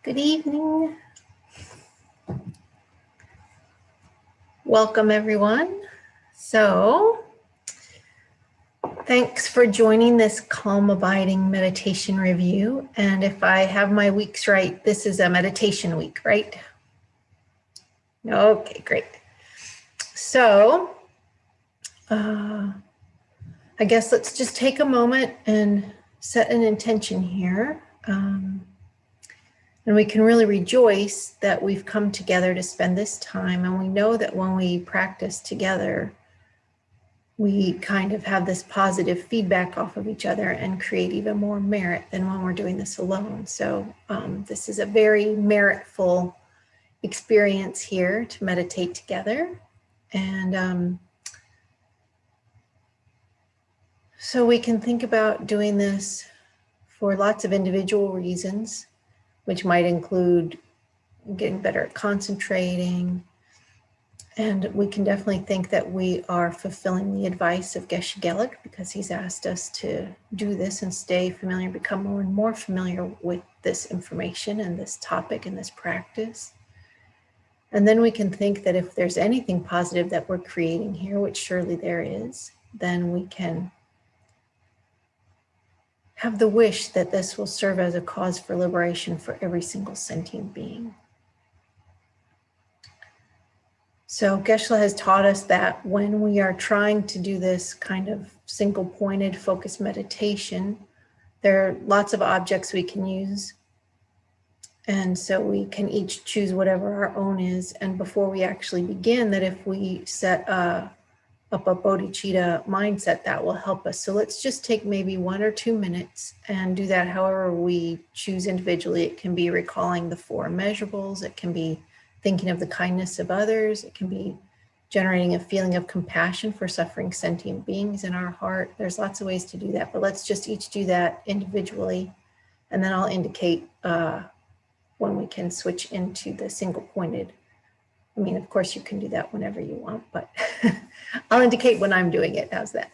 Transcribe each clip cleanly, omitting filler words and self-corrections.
Good evening. Welcome, everyone. So, thanks for joining this Calm Abiding meditation review. And if I have my weeks right, this is a meditation week, right? Okay, great. So, I guess let's just take a moment and set an intention here. And we can really rejoice that we've come together to spend this time. And we know that when we practice together, we kind of have this positive feedback off of each other and create even more merit than when we're doing this alone. So this is a very meritful experience here to meditate together. And so we can think about doing this for lots of individual reasons, which might include getting better at concentrating. And we can definitely think that we are fulfilling the advice of Geshe Gelek, because he's asked us to do this and stay familiar, become more and more familiar with this information and this topic and this practice. And then we can think that if there's anything positive that we're creating here, which surely there is, then we can have the wish that this will serve as a cause for liberation for every single sentient being. So Geshe has taught us that when we are trying to do this kind of single-pointed focused meditation, there are lots of objects we can use. And so we can each choose whatever our own is. And before we actually begin, that if we set up a bodhicitta mindset, that will help us. So let's just take maybe 1 or 2 minutes and do that however we choose individually. It can be recalling the 4 immeasurables. It can be thinking of the kindness of others. It can be generating a feeling of compassion for suffering sentient beings in our heart. There's lots of ways to do that, but let's just each do that individually. And then I'll indicate when we can switch into the single-pointed. I mean, of course, you can do that whenever you want, but I'll indicate when I'm doing it. How's that?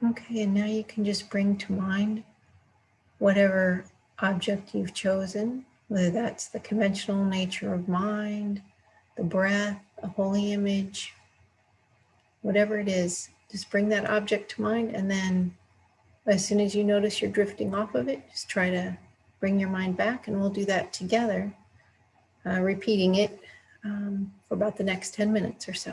Okay, and now you can just bring to mind whatever object you've chosen, whether that's the conventional nature of mind, the breath, a holy image, whatever it is, just bring that object to mind. And then as soon as you notice you're drifting off of it, just try to bring your mind back, and we'll do that together, repeating it for about the next 10 minutes or so.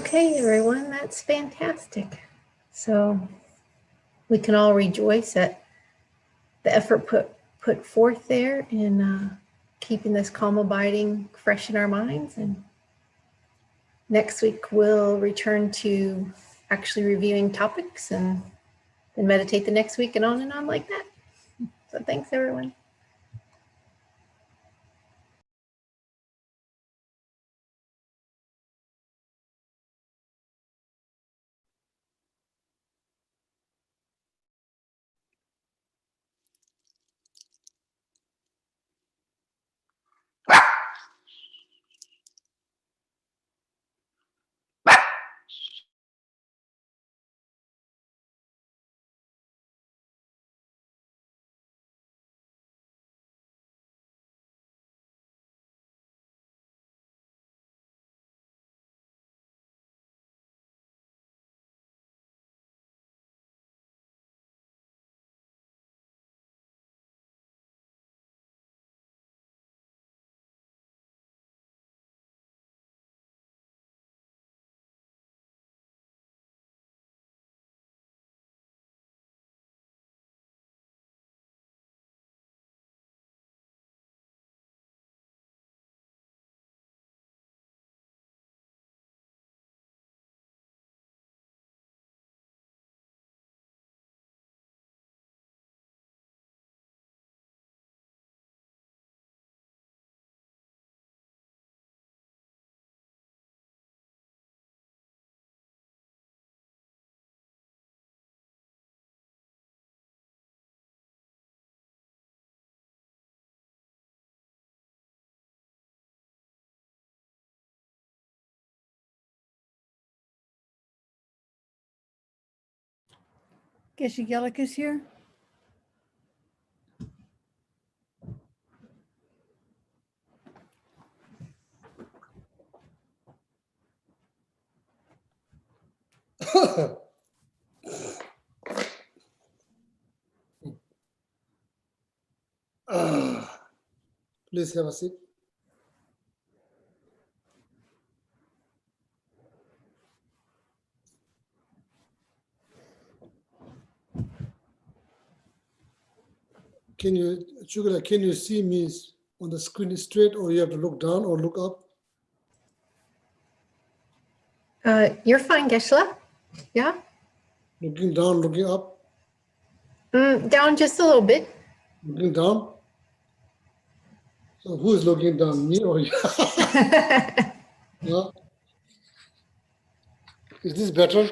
Okay, everyone, that's fantastic. So we can all rejoice at the effort put forth there in keeping this calm abiding fresh in our minds. And next week we'll return to actually reviewing topics and then meditate the next week and on like that. So thanks, everyone. Geshe Gelek is here. Please have a seat. Can you see me on the screen straight, or you have to look down or look up? You're fine, Geshe. Yeah? Looking down, looking up, Down just a little bit. looking down. So who is looking down, me or you? Yeah? Is this better?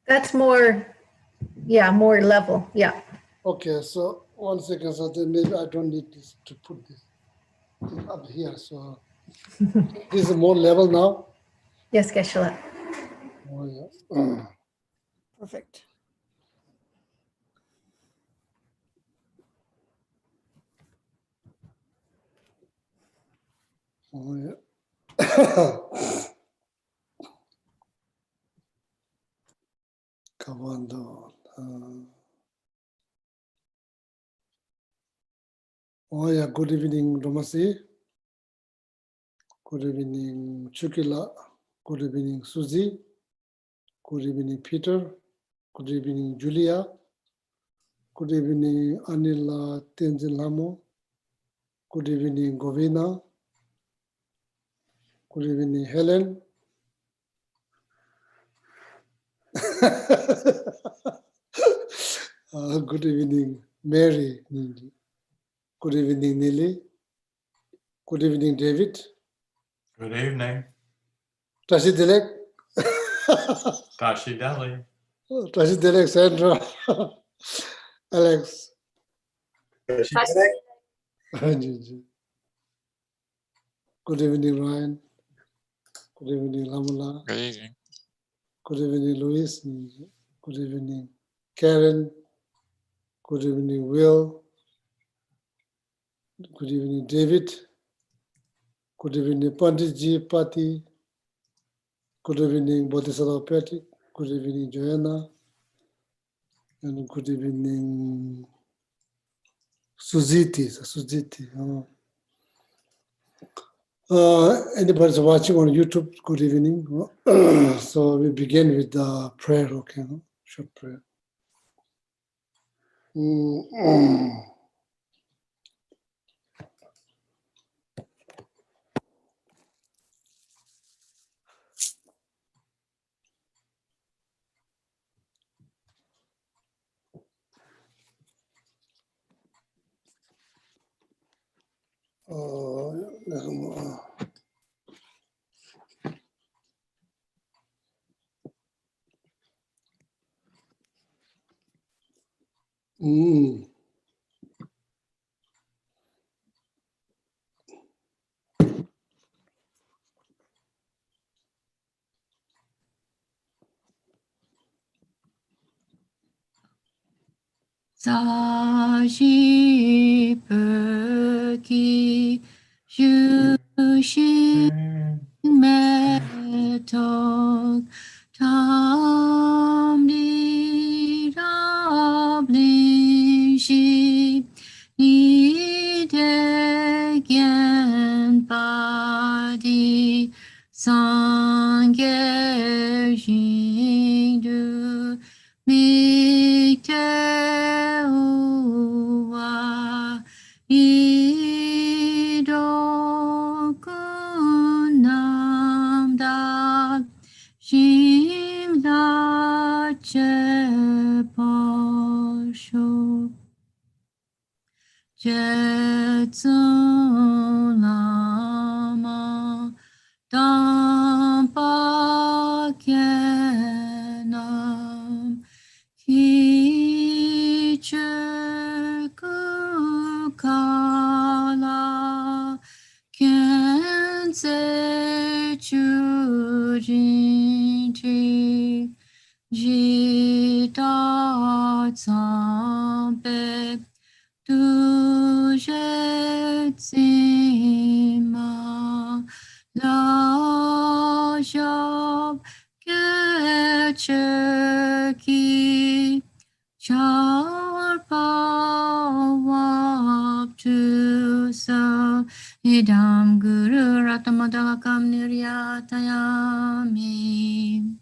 That's more, yeah, more level. Yeah. Okay, so 1 second. So then maybe I don't need this to put this up here. So this is more level now. Yes, Geshe. Oh, yeah. Perfect. Oh, yeah. Come on down. Oh yeah, good evening, Romasi. Good evening, Chukila. Good evening, Susie. Good evening, Peter. Good evening, Julia. Good evening, Anila Tenzin Lamo. Good evening, Govina. Good evening, Helen. Good evening, Mary. Good evening, Nili. Good evening, David. Good evening. Tashi Dilek. Kashi Delhi. Tashi Dilek, Sandra. Alex. Good evening, Ryan. Good evening, Lamula. Good evening. Good evening, Luis. Good evening, Karen. Good evening, Will. Good evening, David. Good evening, Panditji Pati. Good evening, Bodhisattva Patrick. Good evening, Joanna. And good evening, Sujiti. Oh. Anybody's watching on YouTube, good evening. So we begin with the prayer, okay? Short prayer. Sashi perki shushin metok tam di rablin shi ni degen padi sangye jindu Miktewa idokunamda shimla chepasho jetsunlama dampakenam Kichukukala Kense Chujinchi Jita Tsampe Tujetsima Lajab Kecheki Charpawap to so idam guru ratamadakam niryatayami.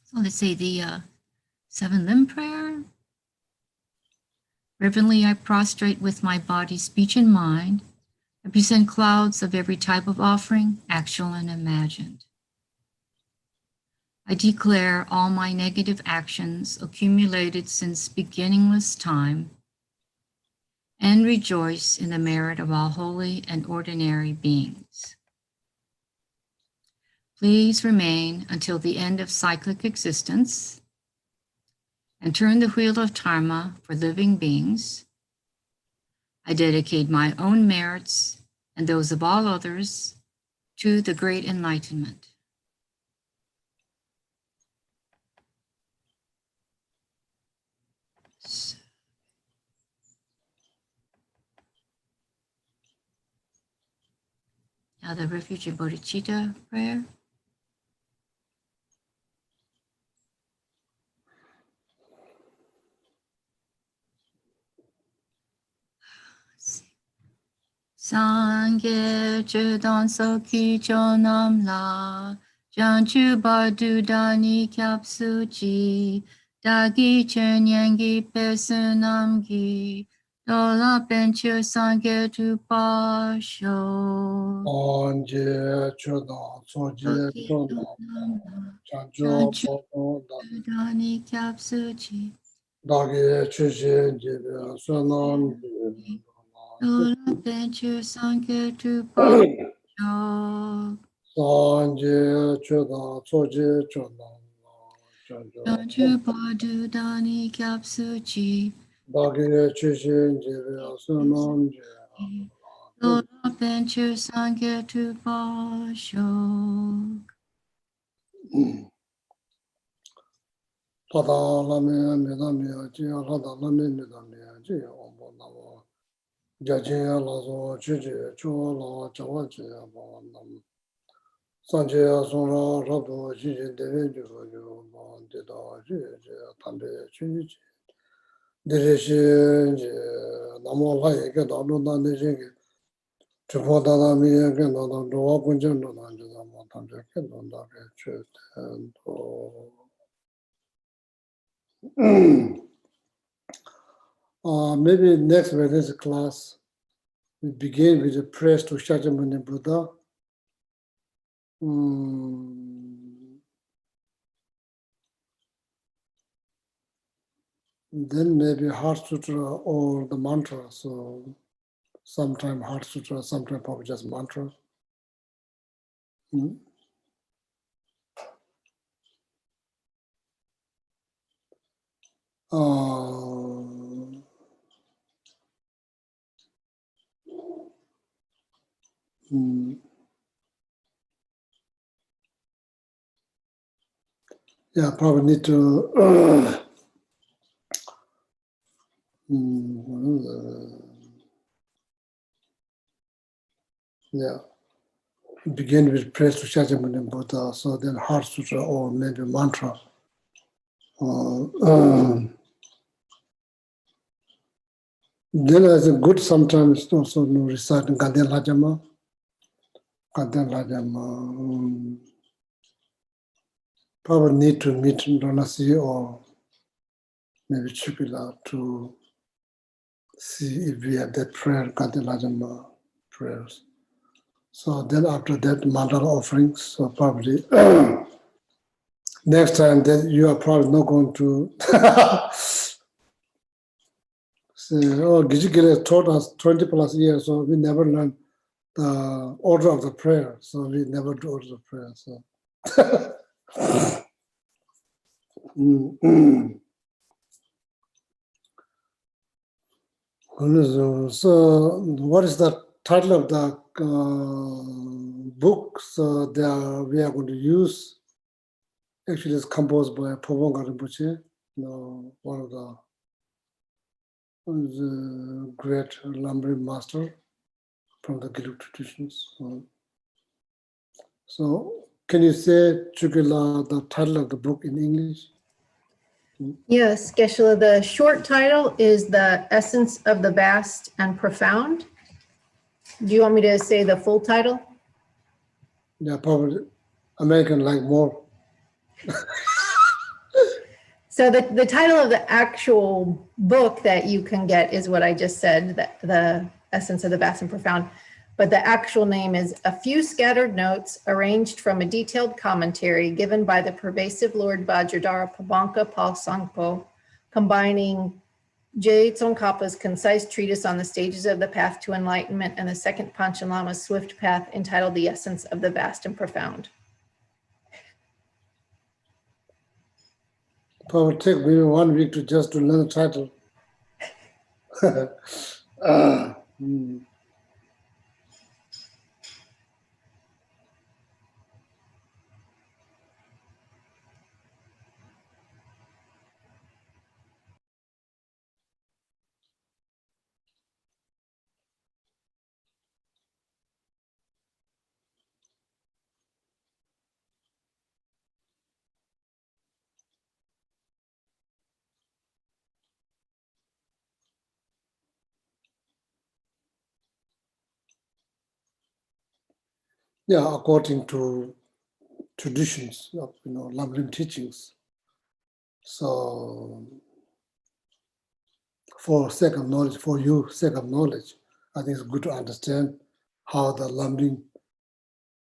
So let's say the 7 limb prayer. Reverently I prostrate with my body, speech, and mind. I present clouds of every type of offering, actual and imagined. I declare all my negative actions accumulated since beginningless time and rejoice in the merit of all holy and ordinary beings. Please remain until the end of cyclic existence and turn the wheel of karma for living beings. I dedicate my own merits and those of all others to the great enlightenment. Now the refugee bodhicitta prayer. Sangye chudan soki chonam la, janchu bardu dani kyapsuchi, dagi chenyangi pesunamgi, dola penchu sangye tu pasho. Anje choda, soje Soki choda, chonam la, chancho janchu bodo, dani kyapsuchi, dagi chushe jebe, sonam jebe, dola penchu sangye tu pasho. Sanje choda, soje choda, chancho Janchu bardu dani kyapsuchi, dagi chushe jebe, sonam jebe. Lord Venture Sangye to Basho. Tada lame medame jiya lada lame medame jiya ombo nawa jajiya lazo chuje chuo la chawa jiya bawa nam Sanjaya Sona Rabo Jin Deven Juju Mandida Tambe Chunji Dereshi Namo Lai Gedano Nandji Chupodana Mi Gedano Doa Punjan Nandja Matamja Gedanda Chut and maybe next Wednesday class we begin with the prayers to Shakyamuni Buddha. Then maybe Heart Sutra or the mantra. So sometime Heart Sutra, sometime probably just mantra. Yeah, probably need to yeah, begin with praise to Shakyamuni Buddha, so then Heart Sutra or maybe mantra. Then as a good sometimes also recite Ganden Lajama. Probably need to meet Donasi or maybe Chipila to see if we have that prayer, Ganden Lajama prayers. So then after that, mandala offerings. So probably next time that you are probably not going to say, oh, Geshe taught us 20 plus years, so we never learned the order of the prayer. So we never do order of prayer. So. So what is the title of the book? So we are going to use, actually it's composed by Pobonga Rinpoche, one of the great Lamrim master from the Gelek traditions. So can you say, Chukila, the title of the book in English? Yes, Geshe, the short title is The Essence of the Vast and Profound. Do you want me to say the full title? Yeah, probably American like more. So the title of the actual book that you can get is what I just said, the Essence of the Vast and Profound. But the actual name is A Few Scattered Notes Arranged from a Detailed Commentary Given by the Pervasive Lord Vajradhara Pabanka Palsangpo, combining Je Tsongkhapa's concise treatise on the stages of the path to enlightenment and the second Panchen Lama's swift path entitled The Essence of the Vast and Profound. Probably take maybe 1 week to just to learn the title. Yeah, according to traditions of Lamrim teachings. So for sake of knowledge, for you, sake of knowledge, I think it's good to understand how the Lamrim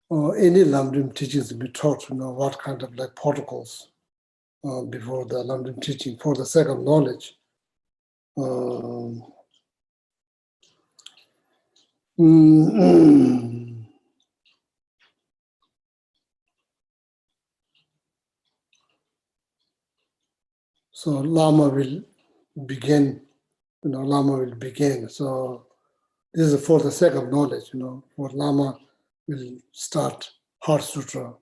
or any Lamrim teachings be taught, what kind of like protocols before the Lamrim teaching, for the sake of knowledge. So Lama will begin, Lama will begin. So this is for the sake of knowledge, for Lama will start Heart Sutra.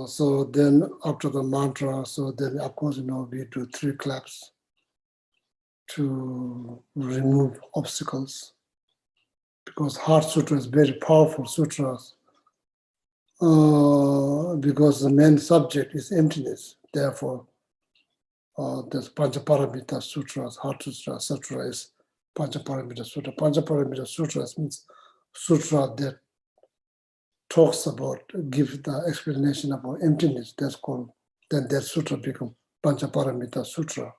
So then after the mantra, so then of course, we do 3 claps to remove obstacles. because Heart Sutra is very powerful sutras, because the main subject is emptiness. Therefore, there's Panchaparamita Sutras, Heart Sutra is Panchaparamita Sutra. Panchaparamita Sutras means sutra that talks about, give the explanation about emptiness. That's called, then that sutra becomes Panchaparamita Sutra.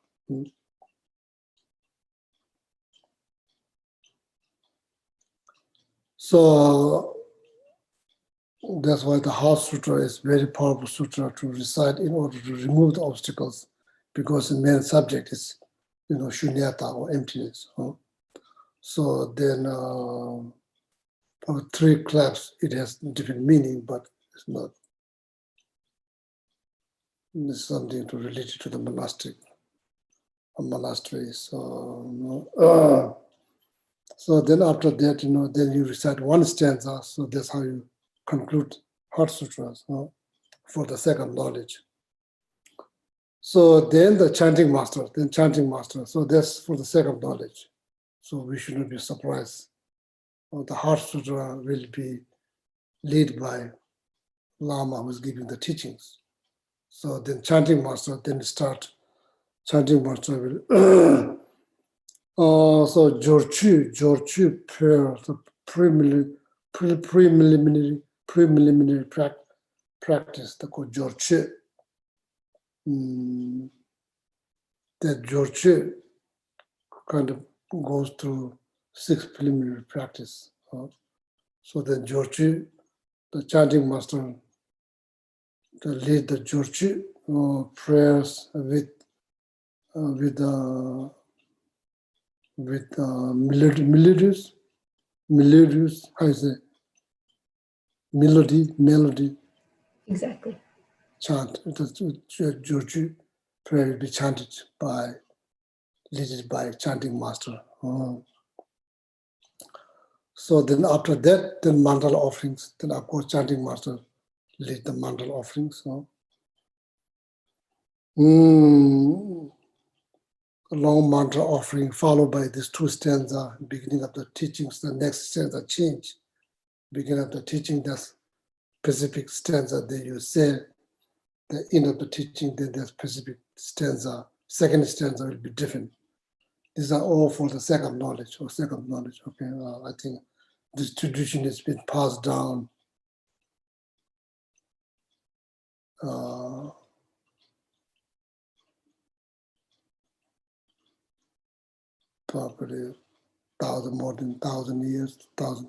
So that's why the Heart Sutra is very powerful sutra to recite in order to remove the obstacles, because the main subject is, shunyata or emptiness. So then for 3 claps, it has different meaning, but it's not. It's something to relate it to the monastery. So then after that, then you recite 1 stanza. So that's how you conclude Heart Sutras for the second knowledge. So then the chanting master. So that's for the second knowledge. So we should not be surprised. The Heart Sutra will be led by Lama who is giving the teachings. So then chanting master, then start. Chanting master will. So Jorchu prayer, the preliminary practice, the called Jorchu. That Jorchu kind of goes through 6 preliminary practice. So then Jorchu, the chanting master, to lead the Jorchu prayers with melodious, how is it? Melody Exactly. chant. The Jorju prayer will be chanted led by chanting master. So then after that, then mandala offerings. Then of course chanting master lead the mandala offerings. A long mantra offering followed by these 2 stanza, beginning of the teachings. The next stanza change. Beginning of the teaching, that's specific stanza that you say. The end of the teaching, then there's specific stanza. Second stanza will be different. These are all for the second knowledge. Okay, I think this tradition has been passed down probably more than 1,000 years, close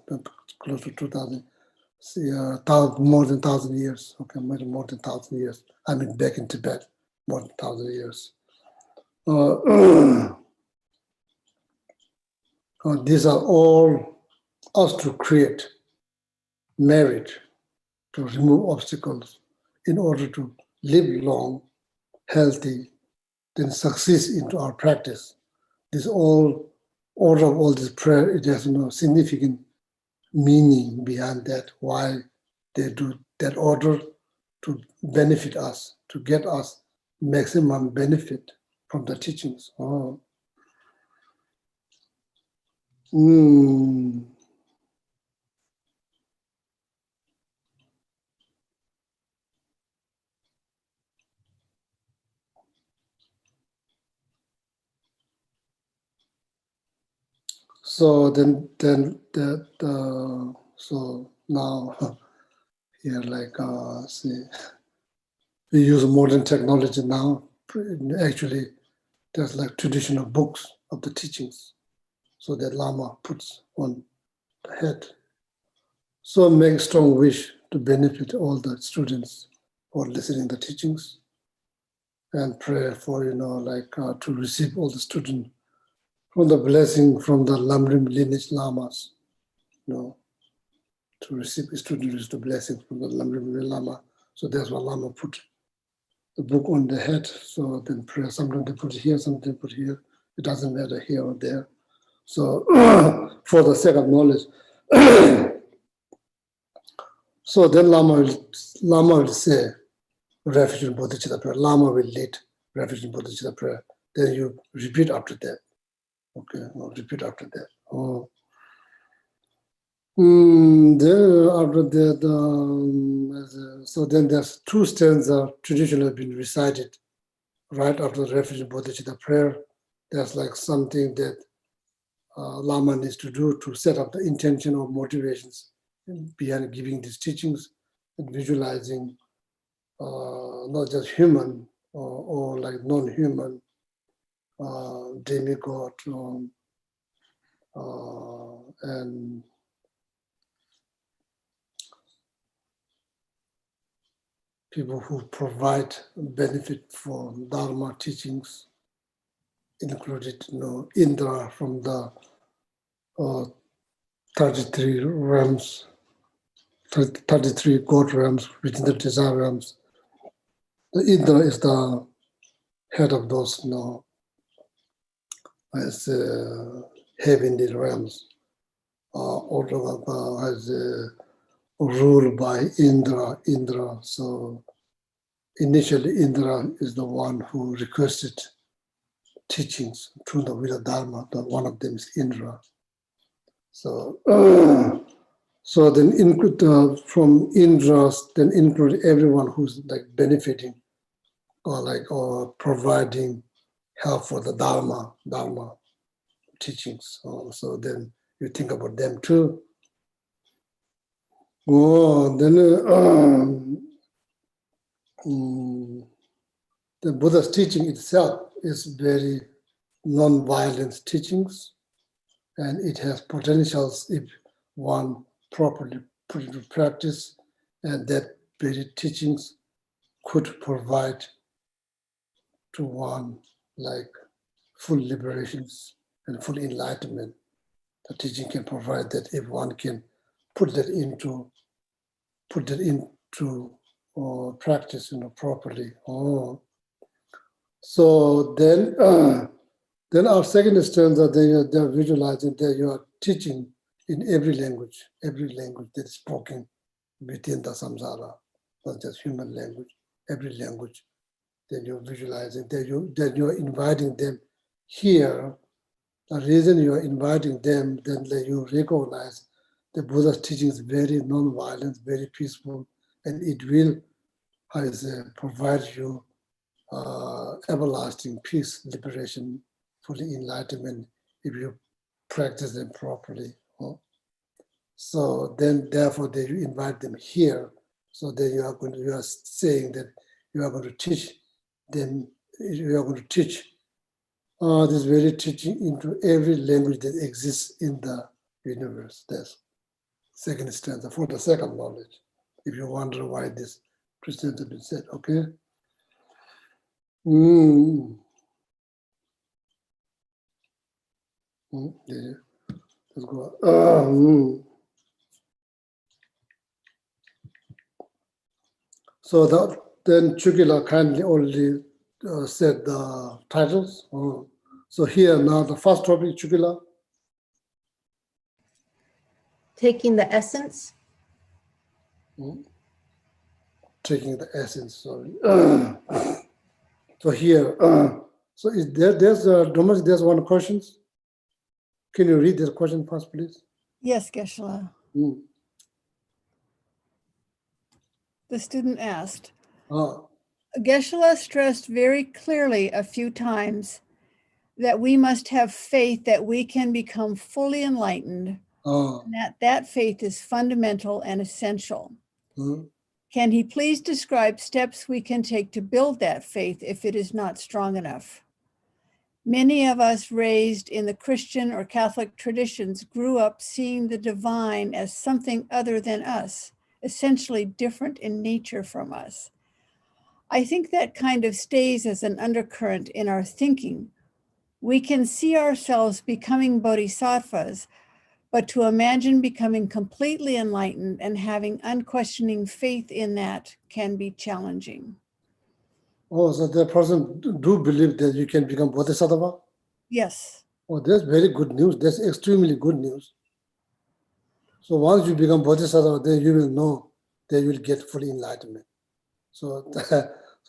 to 2,000. More than 1,000 years. Okay, more than 1,000 years. I mean, back in Tibet, more than 1,000 years. These are all us to create merit, to remove obstacles in order to live long, healthy, then success into our practice. This all order of all this prayer, it has no significant meaning behind that, why they do that order to benefit us, to get us maximum benefit from the teachings. So so now here see, we use modern technology now. Actually, there's like traditional books of the teachings, so that Lama puts on the head. So make strong wish to benefit all the students who are listening to the teachings, and pray for to receive all the students from the blessing from the Lamrim lineage Lamas, to receive students the blessing from the Lamrim Lama. So that's why Lama put the book on the head. So then prayer, sometimes they put it here, sometimes they put it here. It doesn't matter here or there. So for the sake of knowledge. So then Lama will say refuge in bodhicitta prayer. Lama will lead refuge in bodhicitta prayer. Then you repeat after that. Okay, repeat after that. Then after that, so then there's two stanzas traditionally have been recited right after the refugee bodhicitta prayer. There's like something that Lama needs to do to set up the intention or motivations behind giving these teachings and visualizing not just human or like non-human demigod and people who provide benefit for Dharma teachings, included, Indra from the 33 realms, 33 God realms within the desire realms. The Indra is the head of those, as heavenly realms. Order has ruled by Indra. So initially, Indra is the one who requested teachings through the Veda Dharma. One of them is Indra. So, so then include from Indras, then include everyone who's like benefiting or providing help for the Dharma teachings. So then you think about them too. Then the Buddha's teaching itself is very non-violent teachings, and it has potentials if one properly put into practice, and that very teachings could provide to one like full liberations and full enlightenment. The teaching can provide that if one can put that into practice, properly. So then our second stanza, they're visualizing that you are teaching in every language that is spoken within the samsara, not just human language, every language. Then you're visualizing that you're inviting them here. The reason you're inviting them, then you recognize the Buddha's teaching is very non-violent, very peaceful, and it will provide you everlasting peace, liberation, fully enlightenment if you practice them properly. So then, therefore, you invite them here. So then you are saying that you are going to teach them. You are going to teach this very teaching into every language that exists in the universe. That's second stanza for the second knowledge. If you wonder why this Christians have been said, okay. Yeah. Let's go. So then Chukila kindly already said the titles. So here now the first topic, Chukila. Taking the essence. Taking the essence, sorry. So here, so is there's one question. Can you read this question first, please? Yes, Geshe. The student asked, Geshe stressed very clearly a few times that we must have faith that we can become fully enlightened, and that faith is fundamental and essential. Can he please describe steps we can take to build that faith if it is not strong enough? Many of us raised in the Christian or Catholic traditions grew up seeing the divine as something other than us, essentially different in nature from us. I think that kind of stays as an undercurrent in our thinking. We can see ourselves becoming bodhisattvas, but to imagine becoming completely enlightened and having unquestioning faith in that can be challenging. So the person do believe that you can become bodhisattva? Yes. That's very good news. That's extremely good news. So once you become bodhisattva, then you will know that you will get full enlightenment. So,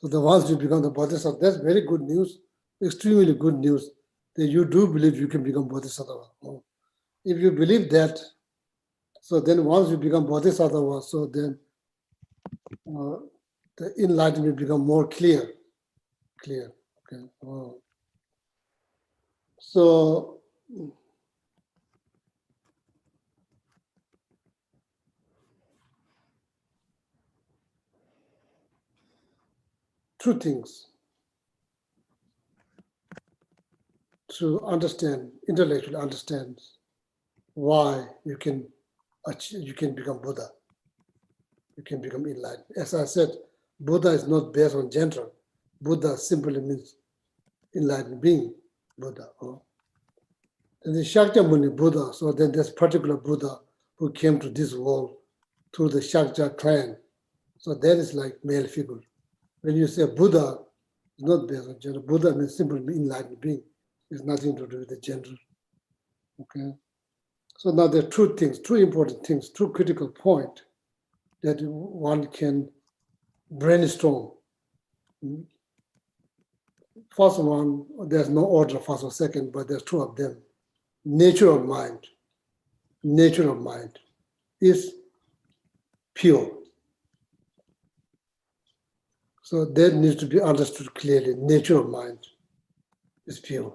once you become the bodhisattva, that's very good news, extremely good news, that you do believe you can become bodhisattva. If you believe that, So then once you become bodhisattva, so then the enlightenment become more clear. Okay. Oh. So two things to understand, intellectually understand why you can achieve, you can become Buddha, you can become enlightened. As I said, Buddha is not based on gender. Buddha simply means enlightened being, Buddha. And the Shakyamuni Buddha, so then this particular Buddha who came to this world through the Shakya clan. So that is like male figure. When you say Buddha, it's not based on gender. Buddha means simply enlightened being. It's nothing to do with the gender. Okay. So now there are two things, two important things, two critical points that one can brainstorm. First one, there's no order, first or second, but there's two of them. Nature of mind is pure. So that needs to be understood clearly. Nature of mind is pure.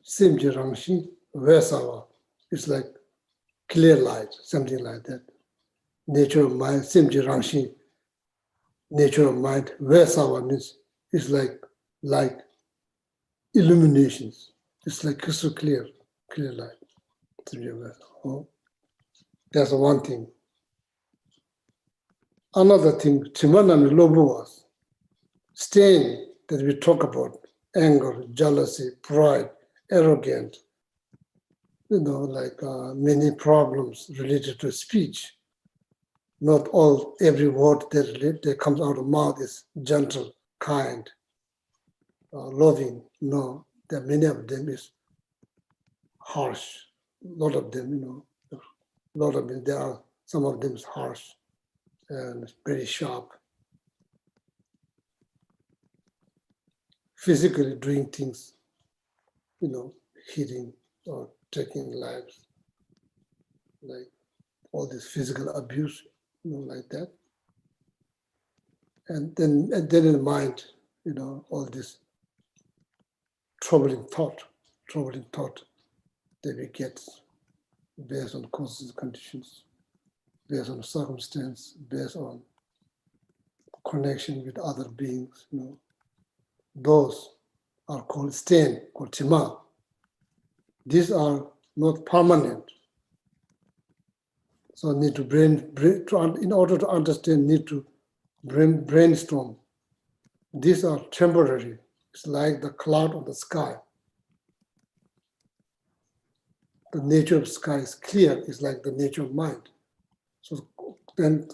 Simji Rangshi, Vesawa, it's like clear light, something like that. Nature of mind, Simji Rangshi, nature of mind, Vesawa means it's like illuminations. It's like crystal clear light. That's one thing. Another thing, Chimanami Lobu was stain that we talk about, anger, jealousy, pride, arrogance, like many problems related to speech. Not every word that comes out of mouth is gentle, kind, loving. No, there are many of them is harsh. A lot of them, there are some of them is harsh and very sharp. Physically doing things, hitting or taking lives, like all this physical abuse, like that. And then in mind, all this troubling thought that we get based on causes and conditions, based on circumstance, based on connection with other beings, those are called stain, called tima. These are not permanent. So need to in order to understand, need to brainstorm. These are temporary. It's like the cloud on the sky. The nature of sky is clear. It's like the nature of mind. So then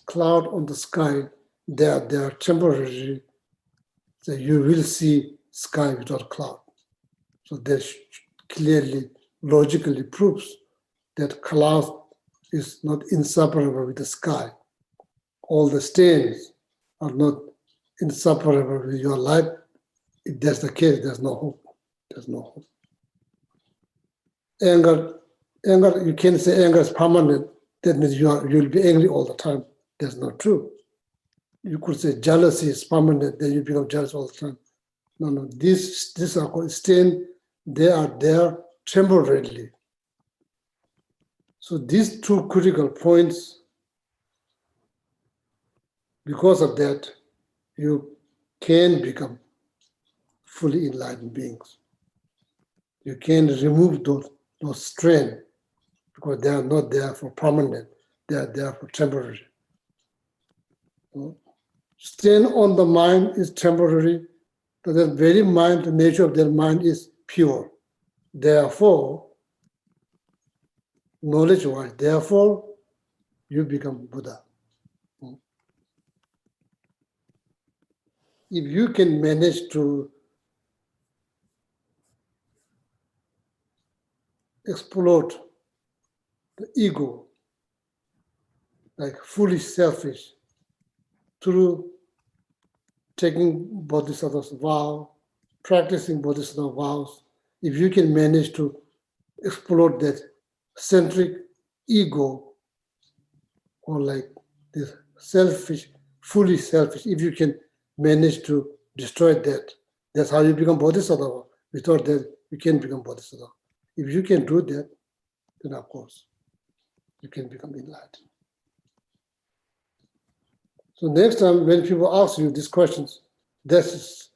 cloud on the sky, they are temporary. So you will see sky without cloud. So that clearly, logically proves that cloud is not inseparable with the sky. All the stains are not inseparable with your life. If that's the case, there's no hope. There's no hope. Anger, you can't say anger is permanent. That means you'll be angry all the time. That's not true. You could say jealousy is permanent, then you become jealous all the time. No. These are called stain. They are there temporarily. So these two critical points, because of that, you can become fully enlightened beings. You can remove those strain because they are not there for permanent. They are there for temporary. Strain on the mind is temporary. But the very mind, the nature of their mind is pure. Therefore, knowledge-wise, you become Buddha. If you can manage to explode the ego, like fully selfish, through taking bodhisattva's vow, practicing Bodhisattva vows, if you can manage to explode that centric ego, or like this selfish, fully selfish, if you can manage to destroy that, that's how you become Bodhisattva. Without that, you can't become Bodhisattva. If you can do that, then of course, you can become enlightened. So next time when people ask you these questions, that's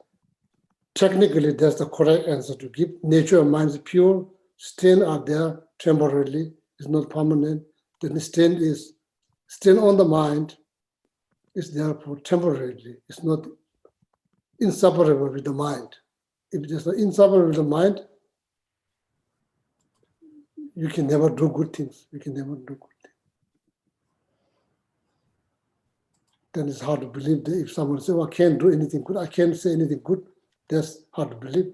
technically that's the correct answer to give. Nature of mind is pure, stain are there temporarily, it's not permanent. The stain on the mind is there for temporarily, it's not inseparable with the mind. If it is not inseparable with the mind, you can never do good things. You can never do good things. Then it's hard to believe that if someone says, well, I can't do anything good, I can't say anything good, that's hard to believe.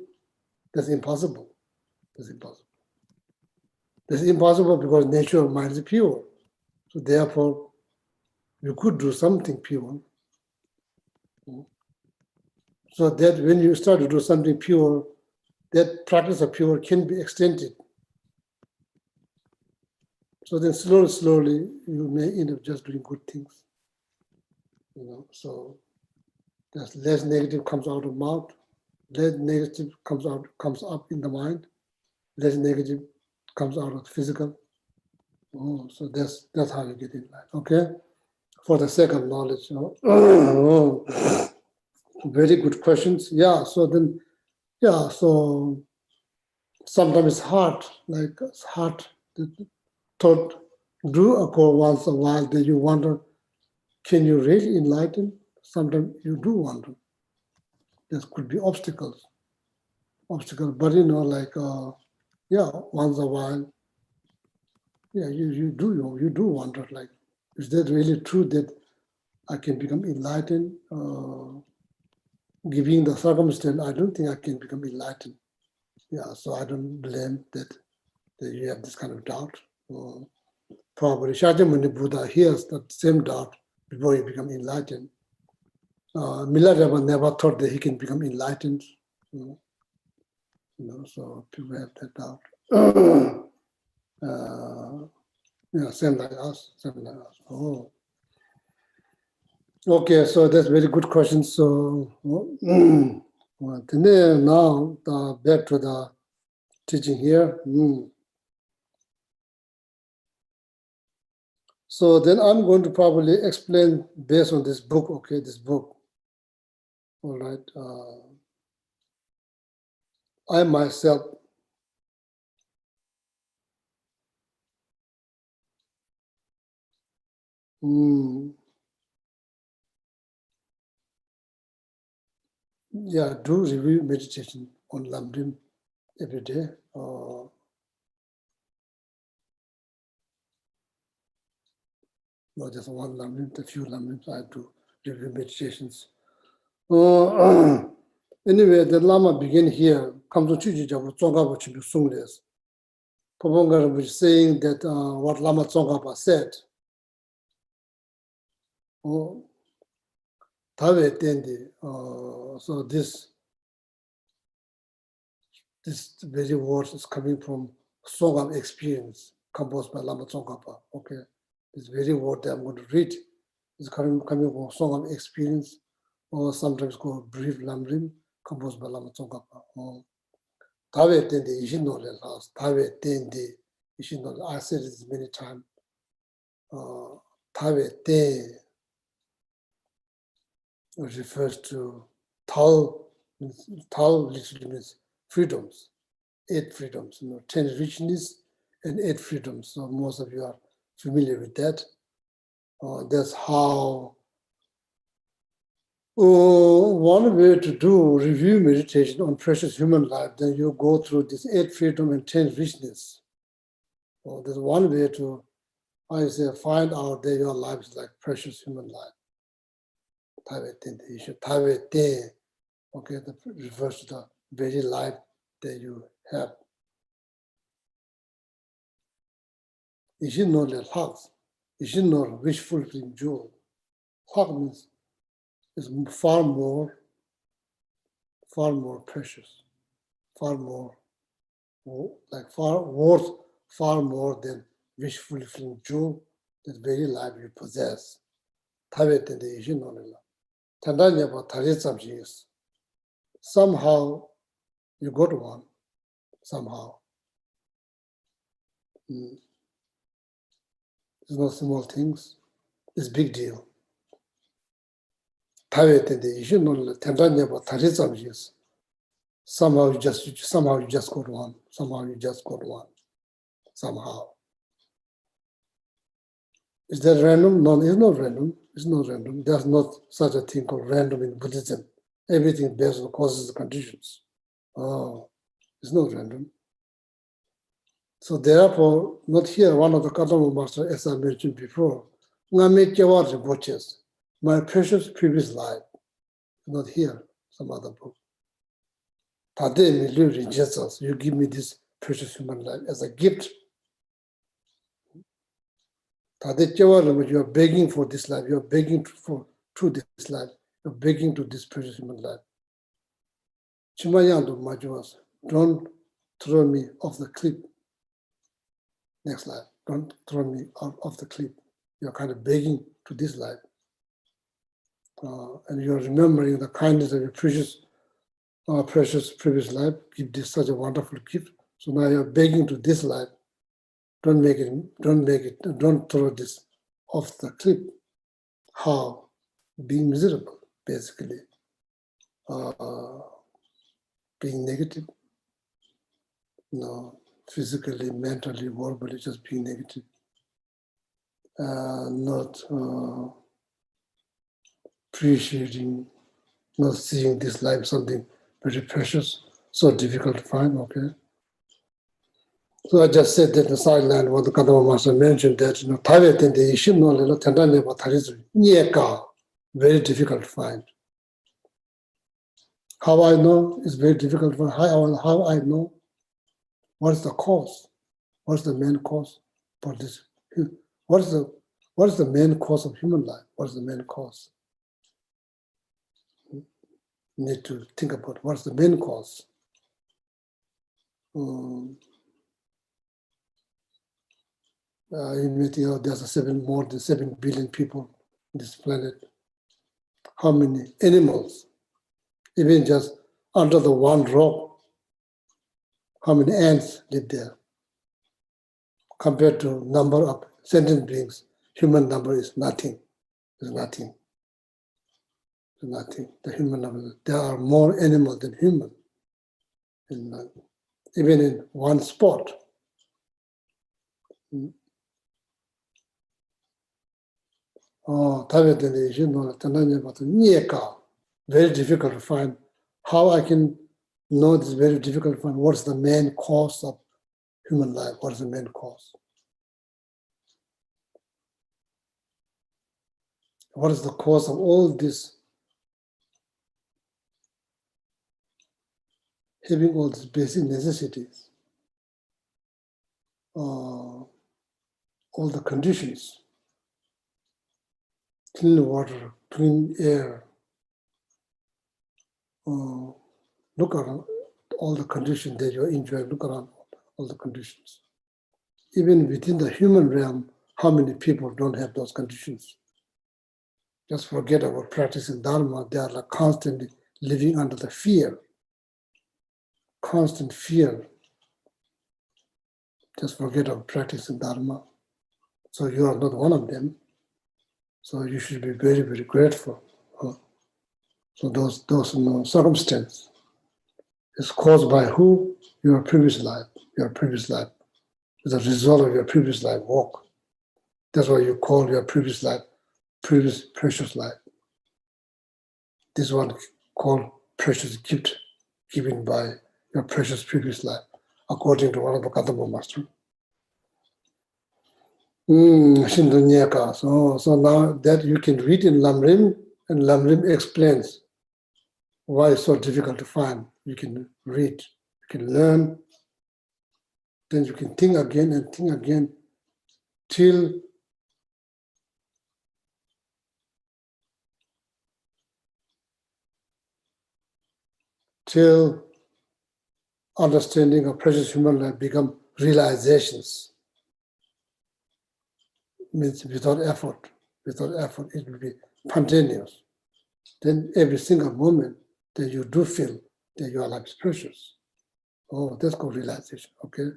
That's impossible. That's impossible. That's impossible because nature of mind is pure. So therefore, you could do something pure. So that when you start to do something pure, that practice of pure can be extended. So then slowly, you may end up just doing good things. So there's less negative comes out of mouth, less negative comes up in the mind, less negative comes out of physical. So that's how you get in life. Okay, for the second knowledge. Very good questions. Yeah. So sometimes it's hard. Like it's hard. The thought do occur once in a while. That you wonder, can you really enlighten? Sometimes you do wonder. There could be obstacles, but once in a while, you do wonder, like, is that really true that I can become enlightened? Given the circumstance, I don't think I can become enlightened. Yeah, so I don't blame that you have this kind of doubt. Probably Shakyamuni Buddha hears that same doubt before he become enlightened. Milarepa never thought that he can become enlightened. So people have that doubt. Same like us. Oh. Okay, so that's very good question. So now back to the teaching here. So then I'm going to probably explain based on this book. Okay, this book. All right. I myself do review meditation on Lamrim every day. Not just one Lamrim, a few Lamrims I do review meditations. Anyway, the Lama begin here. Comes to Chuji Jabu Tsongapa Chibu Sungles. Pabongar was saying that what Lama Tsongapa said. Tave Tendi. So this very word is coming from Song of Experience, composed by Lama Tsongapa. Okay, this very word that I'm going to read is coming from Song of Experience, or sometimes called Brief Lamrim, composed by Lama Tsongapa. Tave Tendi Ishinole last. Tave Tendi Ishinole. I said this many times. Tave Te refers to Tao. Tao literally means freedoms, 8 freedoms, 10 richness and 8 freedoms. So most of you are familiar with that. That's how one way to do review meditation on precious human life. Then you go through this 8 freedom and 10 richness. There's one way to, find out that your life is like precious human life. Okay, that refers to the very life that you have. You should know the heart. You should know wish fulfilling joy. Heart means is far more far more precious, far more, like far worth, far more than wish fulfilling jewel, that very life you possess. Somehow you got one, somehow. It's not small things, it's big deal. Somehow you just got one, somehow. Is that random? No, it's not random. It's not random. There's not such a thing called random in Buddhism. Everything based on causes and conditions. Oh, it's not random. So therefore, not here, one of the Kadama Master, as I mentioned before, my precious previous life, not here, some other book. Jesus, you give me this precious human life as a gift. You are begging for this life, you are begging for through this life, you are begging to this precious human life. Chimayandu Majuas, don't throw me off the cliff. Next slide. Don't throw me off the cliff. You're kind of begging to this life. And you're remembering the kindness of your precious previous life. Give this such a wonderful gift. So now you're begging to this life. Don't throw this off the cliff. How? Being miserable, basically. Being negative. No, physically, mentally, verbally, just being negative. Not appreciating, not seeing this life something very precious, so difficult to find, okay? So I just said that in the sideline, what the Kadama Master mentioned that, Tavet and the Ishino, Tendane, Nyeka, very difficult to find. How I know is very difficult to find. How I know? What is the cause? What is the main cause for this? What is the main cause of human life? What is the main cause? Need to think about what's the main cause. There's more than 7 billion people on this planet. How many animals? Even just under the one rock, how many ants live there? Compared to number of sentient beings, human number is nothing. It's nothing. It's nothing. The human number. There are more animals than human. Even in one spot. Very difficult to find. How I can know this is very difficult to find. What's the main cause of human life? What is the main cause? What is the cause of all this? Having all these basic necessities, all the conditions, clean water, clean air, look around all the conditions that you're enjoying, look around all the conditions. Even within the human realm, how many people don't have those conditions? Just forget about practicing Dharma. They are like constantly living under the fear, constant fear. Just forget about practicing Dharma. So you are not one of them. So you should be very, very grateful. So those circumstances is caused by who? Your previous life. Your previous life is a result of your previous life walk. That's why you call your previous life previous precious life. This one called precious gift given by your precious previous life, according to one of the Kadama Master. So now that you can read in Lamrim, and Lamrim explains why it's so difficult to find. You can read, you can learn, then you can think again and think again till till understanding of precious human life become realizations. Means without effort, it will be spontaneous. Then every single moment that you do feel that your life is precious. Oh, that's called realization, okay?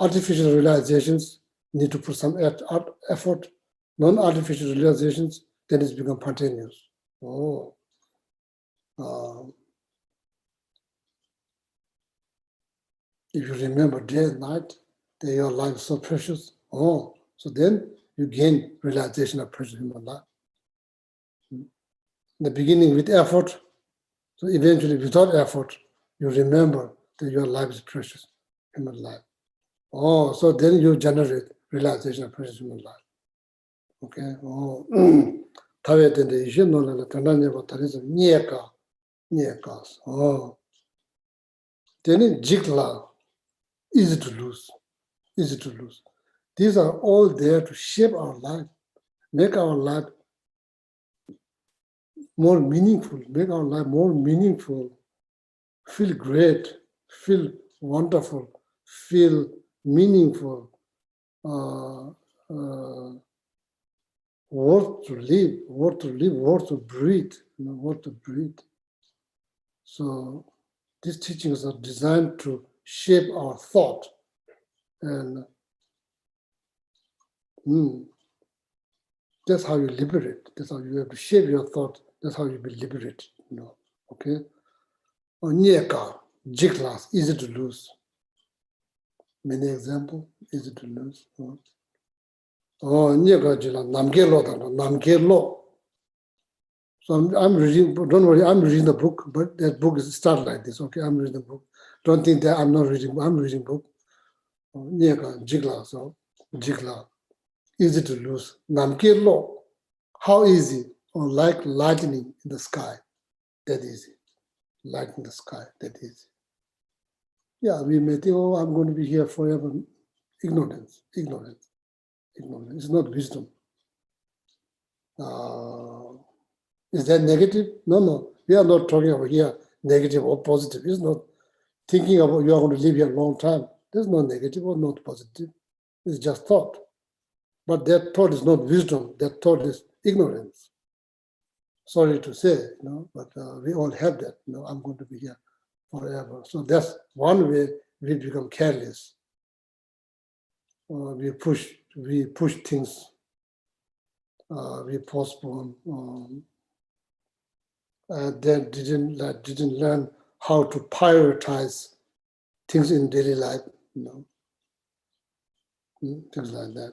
Artificial realizations need to put some effort. Non-artificial realizations, then it's become spontaneous. Oh. If you remember day and night that your life is so precious, oh, so then you gain realization of precious human life. In the beginning with effort, so eventually without effort, you remember that your life is precious human life. Oh, so then you generate realization of precious human life. Okay. Oh, tawe tende ishe no la tananya ba tarisa nieka. Oh, then jikla, easy to lose. These are all there to shape our life, make our life more meaningful, feel great, feel wonderful, feel meaningful, worth to live, worth to breathe, worth to breathe. So these teachings are designed to shape our thought, and that's how you liberate. That's how you have to shape your thought. That's how you be liberated. Okay. Nieka, G-class, easy to lose. Many examples, easy to lose. Nieka jila namke lo. So I'm reading. Don't worry, I'm reading the book, but that book is start like this. Okay, I'm reading the book. Don't think that I'm not reading. I'm reading book. Nieka, G-class, G-class, easy to lose. Namke lo, how easy? Or like lightning in the sky, that easy. Light in the sky, that easy. Yeah, we may think, oh, I'm going to be here forever. Ignorance. It's not wisdom. Is that negative? No. We are not talking about here negative or positive. It's not thinking about you are going to live here a long time. There's no negative or not positive. It's just thought. But that thought is not wisdom. That thought is ignorance. Sorry to say, but we all have that. I'm going to be here forever. So that's one way we become careless. We push things. We postpone. Then didn't learn how to prioritize things in daily life. Things like that.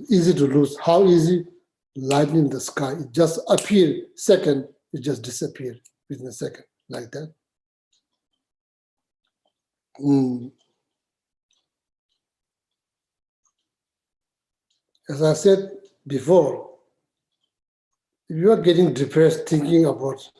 Easy to lose. How easy? Lightning in the sky. It just appeared. Second, it just disappeared within a second, like that. As I said before, if you are getting depressed thinking about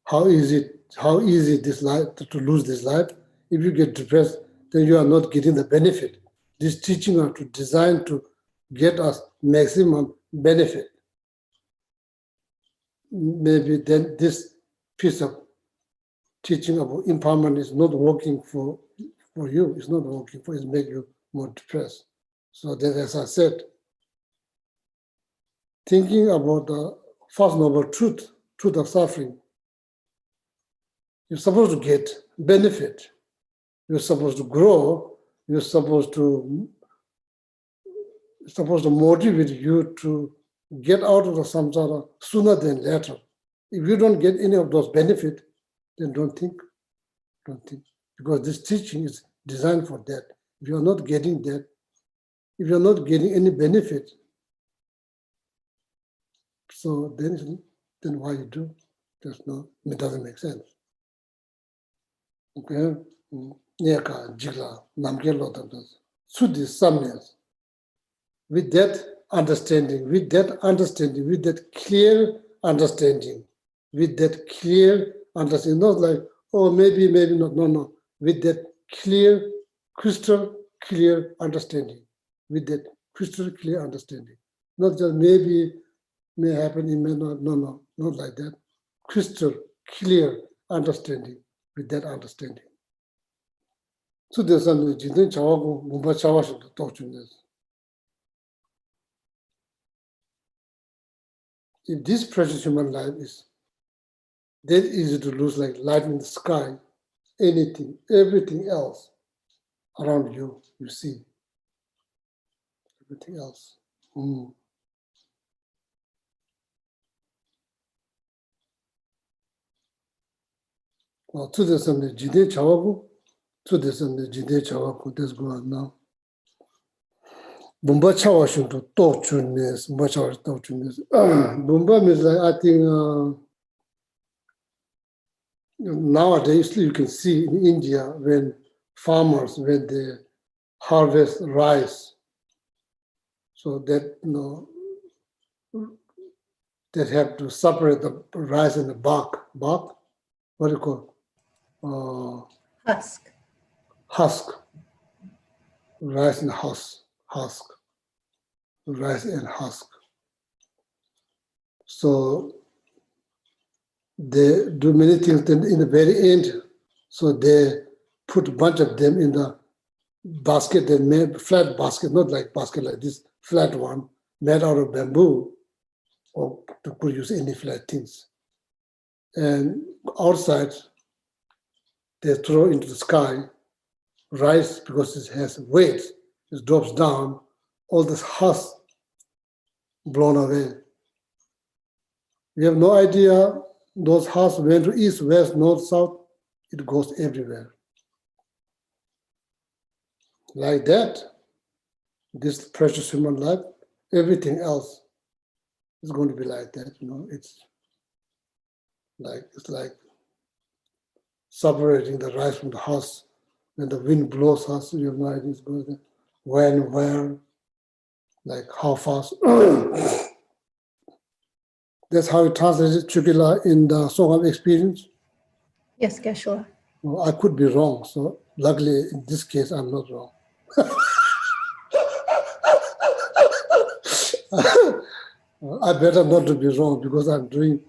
how easy this life to lose this life, if you get depressed, then you are not getting the benefit. This teaching are designed to get us maximum benefit. Maybe then this piece of teaching about empowerment is not working for you. It's not working for you. It makes you more depressed. So then, as I said, thinking about the first noble truth of suffering, you're supposed to get benefit. You're supposed to grow. You're supposed to motivate you to get out of the samsara sooner than later. If you don't get any of those benefits, then don't think. Because this teaching is designed for that. If you're not getting that, if you're not getting any benefit, so then why you do? It doesn't make sense. Okay? Nyeka, jigla, namke lotas. Sudhi samyas. With that understanding, with that clear understanding, not like, oh, maybe not, no. With that clear, crystal clear understanding. Not just maybe may happen, it may not. No, not like that. Crystal clear understanding with that understanding. So there's something jidin chawago mumba chawashin to talk to this. If this precious human life is that easy to lose, like light in the sky, anything, everything else around you, you see. Everything else. Well, to the Sunday, Jide Chawaku, to the Sunday, Jide Chawaku, let's go on now. Bumba Chawashin to talk to this, Bumba Chawash talk to this. Bumba means like, I think nowadays you can see in India when farmers, when they harvest rice, so that, that have to separate the rice and the bark, what do you call it? Husk. Rice and husk, rice and husk. So they do many things. Then in the very end, so they put a bunch of them in the basket. They made flat basket, not like basket like this, flat one made out of bamboo, or to could use any flat things. And outside, they throw into the sky rice because it has weight. It drops down, all this husk blown away. We have no idea those husks went to east, west, north, south. It goes everywhere. Like that, this precious human life, everything else is going to be like that. It's like separating the rice from the husk. When the wind blows us, you have no idea it's going there. When, where, like how fast. That's how it translates Chukila in the Song of Experience. Yes, Geshe. Well, I could be wrong, so luckily in this case I'm not wrong. I better not to be wrong because I'm doing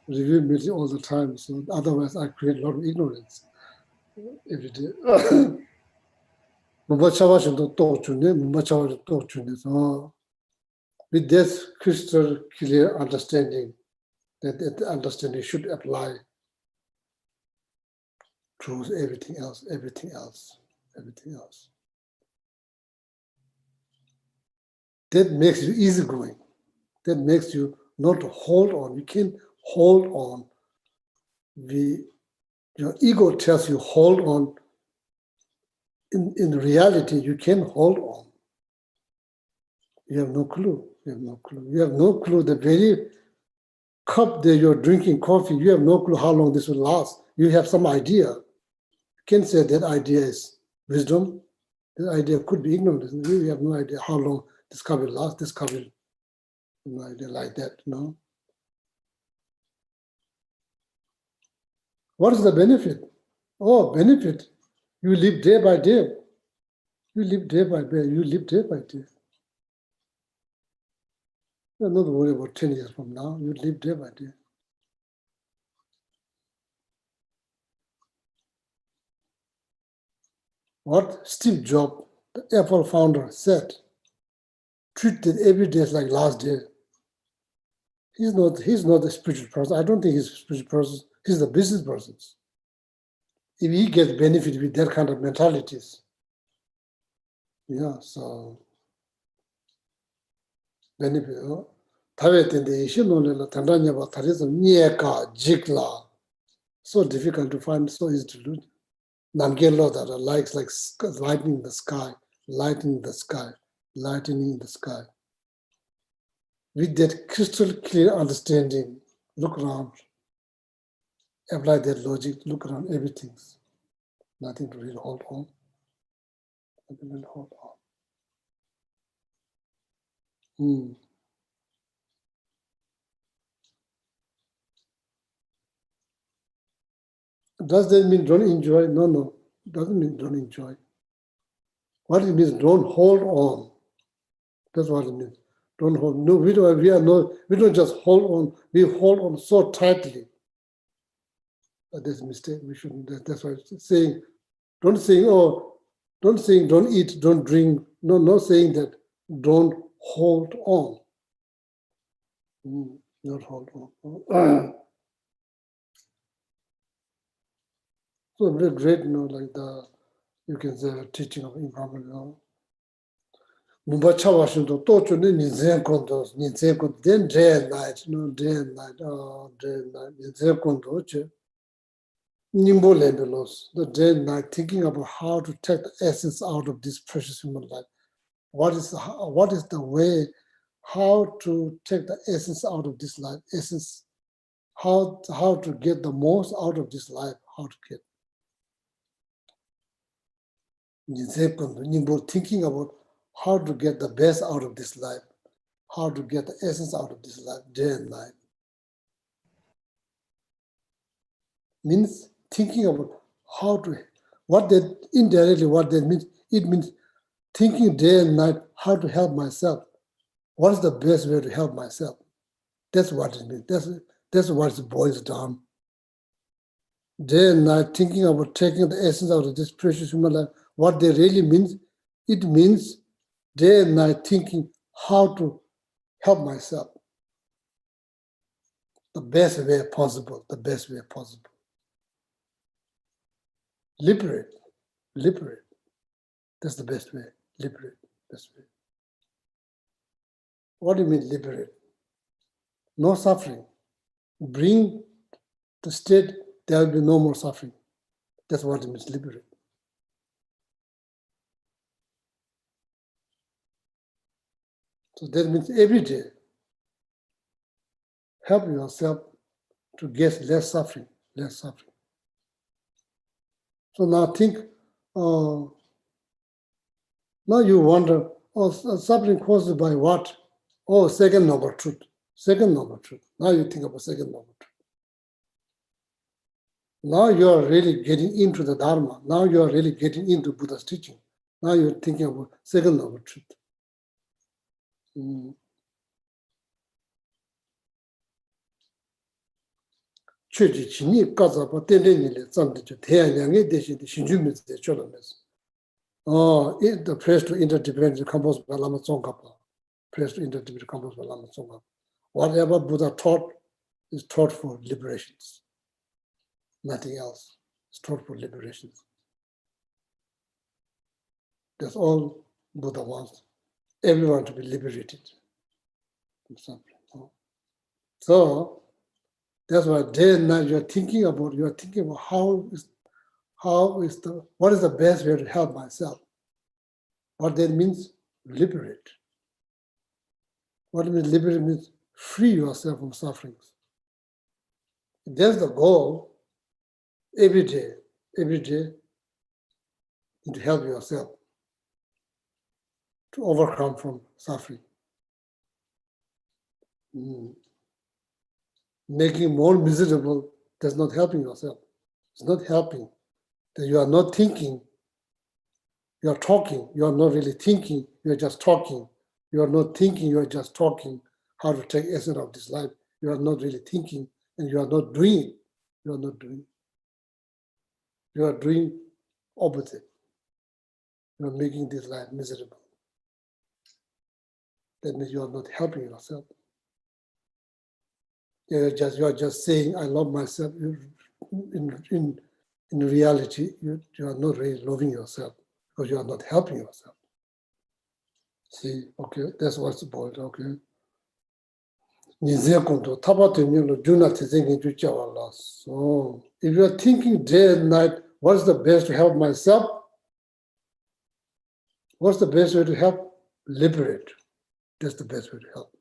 review meeting all the time, so otherwise I create a lot of ignorance every day. With this crystal clear understanding, that understanding should apply to everything else. That makes you easygoing. That makes you not hold on. You can't hold on. Your ego tells you hold on. In reality, you can't hold on. You have no clue. You have no clue. The very cup that you're drinking coffee, you have no clue how long this will last. You have some idea. You can't say that idea is wisdom. The idea could be ignorance. You have no idea how long this cup will last. This cup will, no idea like that, What is the benefit? Oh, benefit. You live day by day. You live day by day. You're not worried about 10 years from now. You live day by day. What Steve Jobs, the Apple founder, said, treated every day like last day. He's not a spiritual person. I don't think he's a spiritual person. He's the business person. If he gets benefit with that kind of mentalities, so benefit. So difficult to find, so easy to do. Namgelo that likes like lightning the sky. With that crystal clear understanding, look around, apply that logic, look around everything. Nothing to really hold on. Does that mean don't enjoy? No. Doesn't mean don't enjoy. What it means, don't hold on. That's what it means. Don't hold. No, we don't just hold on. We hold on so tightly. That's a mistake. We shouldn't. That's why it's saying, don't eat, don't drink. No, not saying that. Don't hold on. Not hold on. So very great, like you can say teaching of impermanent. Mumba Chawashinto, Tochuni, Nizen Kondos, then day and night, day and night, Nizen Kondoche. Nimbo Lebelos, the day and night, thinking about how to take the essence out of this precious human life. What is the way, how to take the essence out of this life, essence, how to get the most out of this life, how to get. Nimbo thinking about how to get the best out of this life, how to get the essence out of this life, day and night. Means thinking about how to, what that means, it means thinking day and night how to help myself. What is the best way to help myself? That's what it means. That's what it boils down. Day and night thinking about taking the essence out of this precious human life. What they really means, it means day and night thinking how to help myself. The best way possible, the best way possible. Liberate. That's the best way. Liberate, best way. What do you mean liberate? No suffering. Bring the state, there will be no more suffering. That's what it means, liberate. So that means every day, help yourself to get less suffering. So now think, now you wonder, suffering caused by what? Oh, second noble truth. Now you think about second noble truth. Now you are really getting into the Dharma. Now you are really getting into Buddha's teaching. Now you're thinking about second noble truth. Chöji chini kaza pa tende nile tsamde chu thea nyange deshi de shinju mizde chola mes. The press to interdependence composed by Lama Tsongkhapa. Press to interdependence composed by Lama Tsongkhapa. Whatever Buddha taught is taught for liberations. Nothing else. It's taught for liberations. That's all Buddha wants. Everyone to be liberated from suffering. So that's why day and night you're thinking about what is the best way to help myself. What that means, liberate. What it means liberate means free yourself from sufferings. That's the goal. Every day, to help yourself to overcome from suffering. Making more miserable, that's not helping yourself. It's not helping. That you are not thinking, you are talking, you are not really thinking, you are just talking. You are not thinking, you are just talking how to take essence of this life. You are not really thinking and you are not doing it. You are not doing. You are doing opposite. You are making this life miserable. That means you are not helping yourself. You are just saying, I love myself. In reality, you are not really loving yourself because you are not helping yourself. See, okay, that's what's the point, okay. So if you are thinking day and night, what's the best to help myself? What's the best way to help? Liberate. That's the best way to help.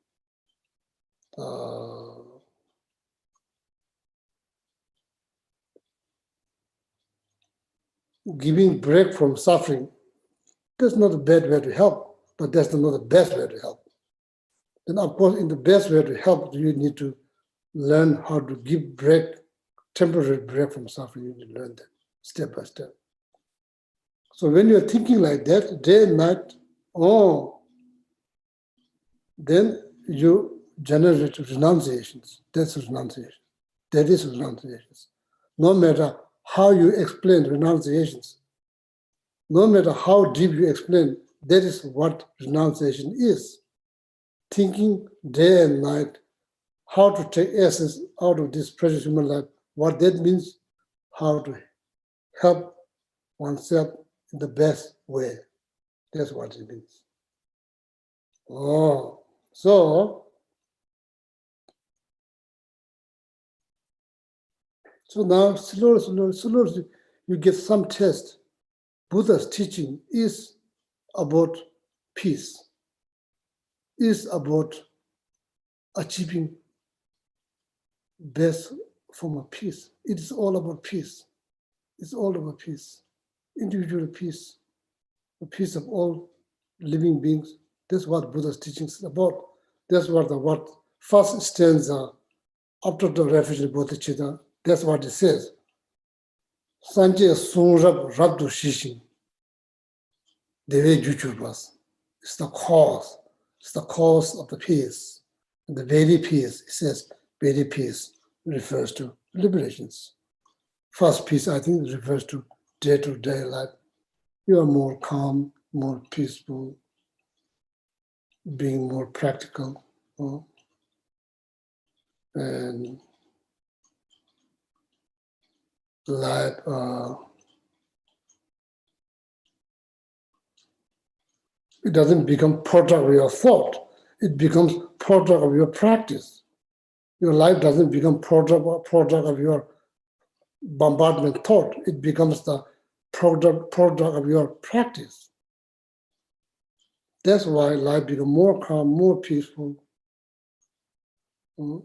Giving break from suffering, that's not a bad way to help, but that's not the best way to help. Then of course, in the best way to help, you need to learn how to give break, temporary break from suffering. You need to learn that step by step. So when you're thinking like that, day and night, then you generate renunciations. That's renunciation. That is renunciations. No matter how you explain renunciations, no matter how deep you explain, that is what renunciation is. Thinking day and night how to take essence out of this precious human life, what that means, how to help oneself in the best way. That's what it means. Oh, so now slowly, you get some test. Buddha's teaching is about peace, is about achieving best form of peace. It is all about peace. It's all about peace, individual peace, the peace of all living beings. That's what Buddha's teaching is about. That's what first stanza after the refuge of bodhicitta, that's what it says. Sanje sunrab rabdu shishin. Deve juchubas. It's the cause. It's the cause of the peace. And the very peace, it says, very peace refers to liberations. First peace, I think, refers to day-to-day life. You are more calm, more peaceful, being more practical, and life it doesn't become product of your thought. It becomes product of your practice. Your life doesn't become product of your bombardment thought. It becomes the product of your practice. That's why life becomes more calm, more peaceful, more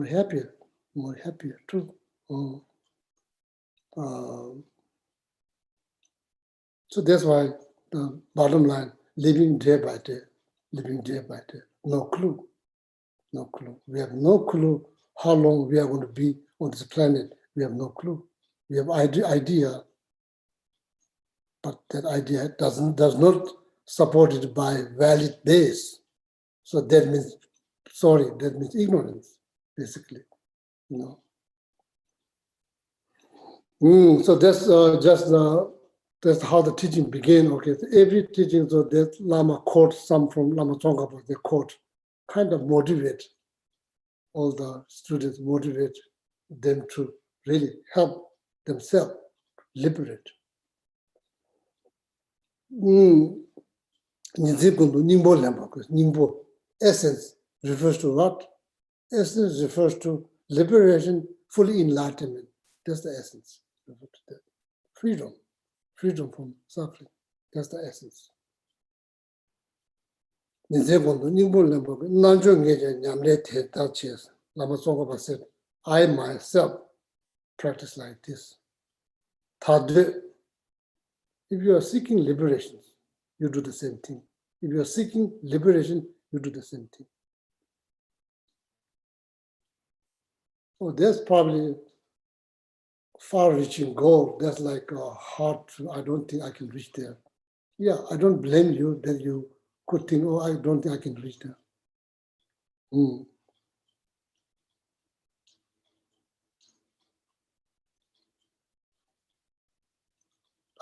happier too. So that's why the bottom line, living day by day, no clue. We have no clue how long we are going to be on this planet. We have no clue. We have idea, but that idea does not supported by valid base. So that means ignorance, basically. So that's that's how the teaching began. Okay, so every teaching, so that Lama quotes some from Lama Tsongkhapa, they quote, kind of motivate all the students, motivate them to really help themselves liberate. Essence refers to what? Essence refers to liberation, fully enlightenment. That's the essence. Freedom from suffering. That's the essence. Lama Tsongkhapa said, I myself practice like this. If you are seeking liberation, you do the same thing. If you are seeking liberation, you do the same thing. Oh, that's probably far-reaching goal. That's like hard. I don't think I can reach there. Yeah, I don't blame you that you could think, oh, I don't think I can reach there.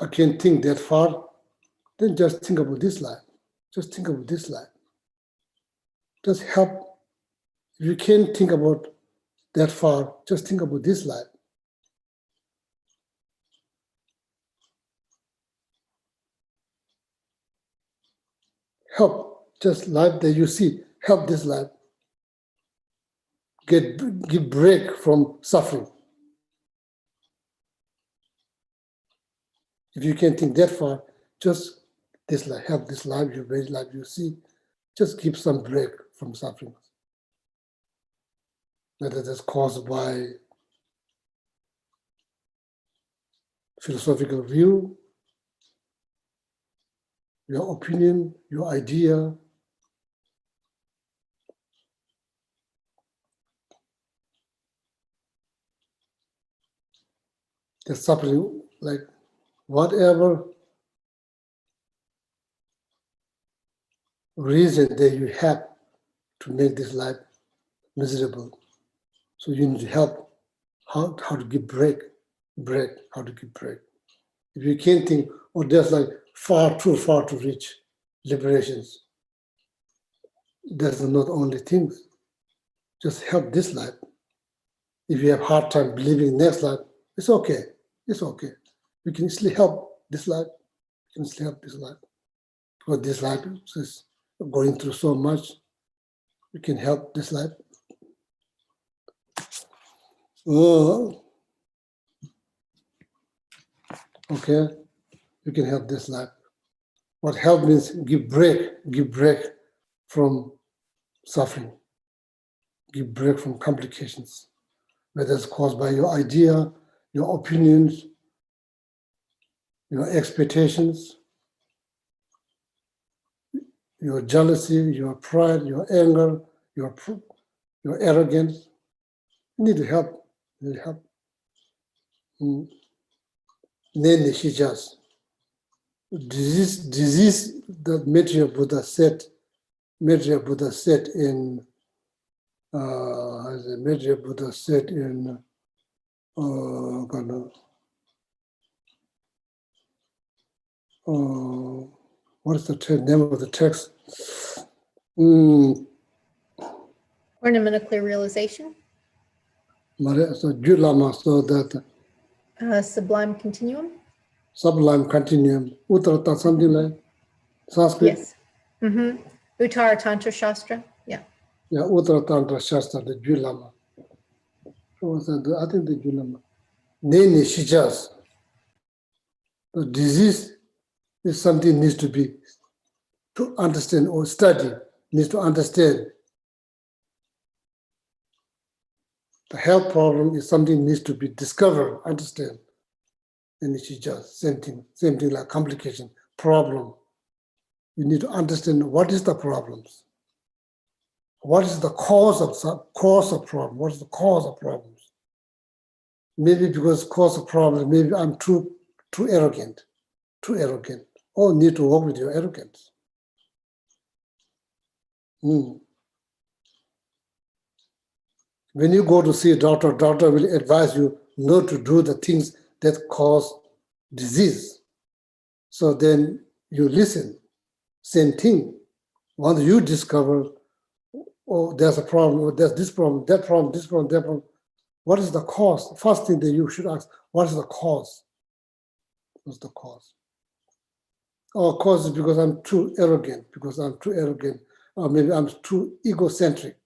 I can't think that far. Then just think about this life. Just think about this life. Just help. If you can't think about that far, just think about this life. Help just life that you see. Help this life. Give break from suffering. If you can't think that far, just this life, help this life, your very life you see. Just give some break from suffering. Whether that's caused by philosophical view, your opinion, your idea. The suffering, like whatever reason that you have to make this life miserable. So you need to help how to give break, how to give break. If you can't think, oh, there's like far too reach liberations. That's not only things. Just help this life. If you have hard time believing next life, it's okay. It's okay. We can still help this life. We can still help this life. Because this life is going through so much. We can help this life. Oh, okay. We can help this life. What help means give break from suffering, give break from complications, whether it's caused by your idea, your opinions, your expectations, your jealousy, your pride, your anger, your arrogance. You need to help. You need help. Then she just disease that Maitreya Buddha said in Maitreya Buddha said in what is the name of the text? Ornament of Clear Realization. So Julama, so that Sublime Continuum. Sublime Continuum, Uttarata, something like Sanskrit. Yes. Uttara Tantra Shastra. Yeah. Yeah, Uttara Tantra Shastra, the Julama. I think the Julama. Nene Shijas. The disease is something needs to be to understand or study, needs to understand. The health problem is something needs to be discovered, understand. And it's just same thing like complication, problem. You need to understand what is the problems. What is the cause of problem? What is the cause of problems? Maybe because cause of problems, maybe I'm too arrogant. Oh, need to work with your arrogance. When you go to see a doctor will advise you not to do the things that cause disease. So then you listen. Same thing. Once you discover, oh, there's a problem, or there's this problem, that problem, this problem, that problem. What is the cause? The first thing that you should ask, what is the cause? What's the cause? Or cause is because I'm too arrogant, or maybe I'm too egocentric.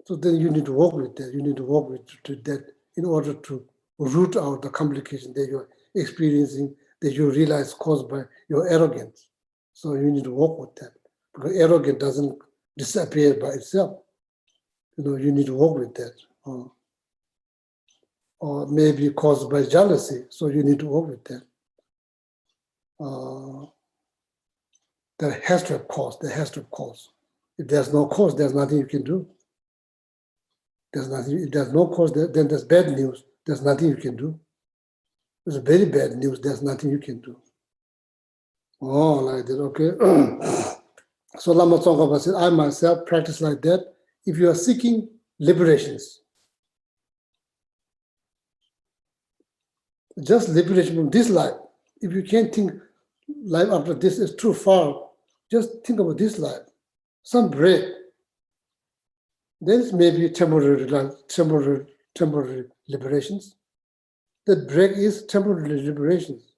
So then you need to work with that. You need to work with that in order to root out the complication that you're experiencing, that you realize caused by your arrogance. So you need to work with that. Because arrogance doesn't disappear by itself. You need to work with that. Or maybe caused by jealousy. So you need to work with that. There has to have cause. If there's no cause, there's nothing you can do. If there's no cause, then there's bad news. There's nothing you can do. There's very bad news. There's nothing you can do. Oh, like that, okay. So Lama Tsongkhapa said, I myself practice like that. If you are seeking liberations, just liberation from this life. If you can't think life after this is too far, just think about this life. Some break. Then maybe temporary liberations. That break is temporary liberations.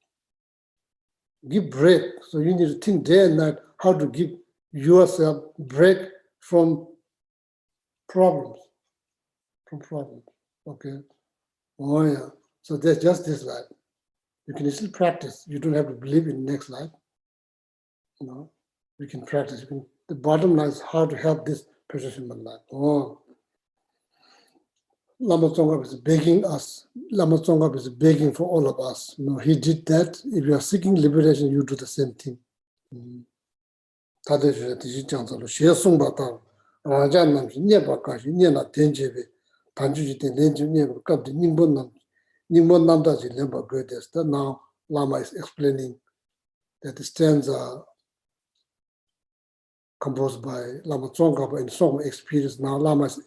Give break. So you need to think day and night how to give yourself break from problems. Okay. Oh yeah. So there's just this life. You can still practice. You don't have to believe in next life. You can practice. The bottom line is how to help this person in life. Oh. Lama Tsongkhapa is begging us. Lama Tsongkhapa is begging for all of us. He did that. If you are seeking liberation, you do the same thing. Now Lama is explaining that the stanza composed by Lama Tsongkhapa in Song Experience. Now Lama is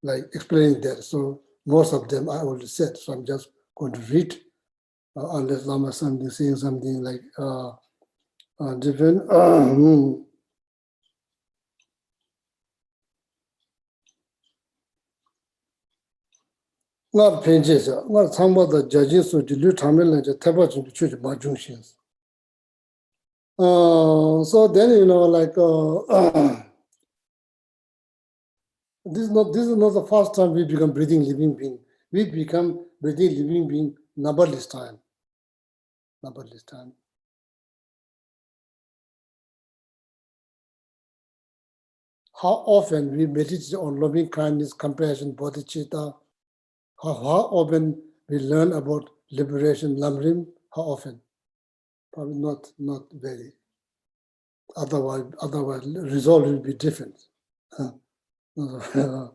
like explaining that. So most of them I already said. So I'm just going to read, unless Lama is saying something like different. Not pages, not some of the judges who dilute Tamil and the Tabach in the church Majunctions. So then, this is not the first time we become breathing living being. We become breathing living being numberless time. Numberless time. How often we meditate on loving kindness, compassion, bodhicitta. How often we learn about liberation, Lamrim. How often? Probably not very. Otherwise, result will be different. What